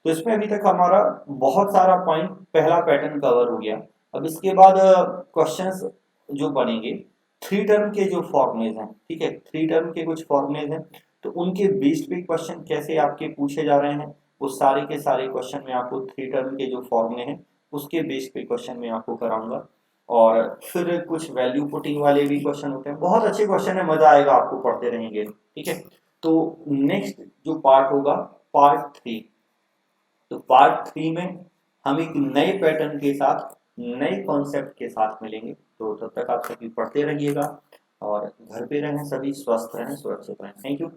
तो इसमें अभी तक हमारा बहुत सारा पॉइंट, पहला पैटर्न कवर हो गया। अब इसके बाद क्वेश्चंस जो बनेंगे, 3 टर्म के जो फॉर्मुलेज हैं, ठीक है, 3 टर्म के कुछ फॉर्मुलेज हैं, तो उनके बेस्ड पे क्वेश्चन कैसे आपके पूछे जा रहे हैं वो सारे के सारे क्वेश्चन में आपको 3 टर्म के जो फॉर्मुले हैं उसके बेस्ड पे क्वेश्चन में आपको कराऊंगा। और फिर कुछ वैल्यू पुटिंग वाले भी क्वेश्चन होते हैं, बहुत अच्छे क्वेश्चन है, मजा आएगा आपको पढ़ते रहेंगे। ठीक है, तो नेक्स्ट जो पार्ट होगा पार्ट 3, तो पार्ट 3 में हम एक नए पैटर्न के साथ, नए कॉन्सेप्ट के साथ मिलेंगे। तो तब तक आप सभी पढ़ते रहिएगा और घर पे रहें, सभी स्वस्थ रहें, सुरक्षित रहें। Thank you.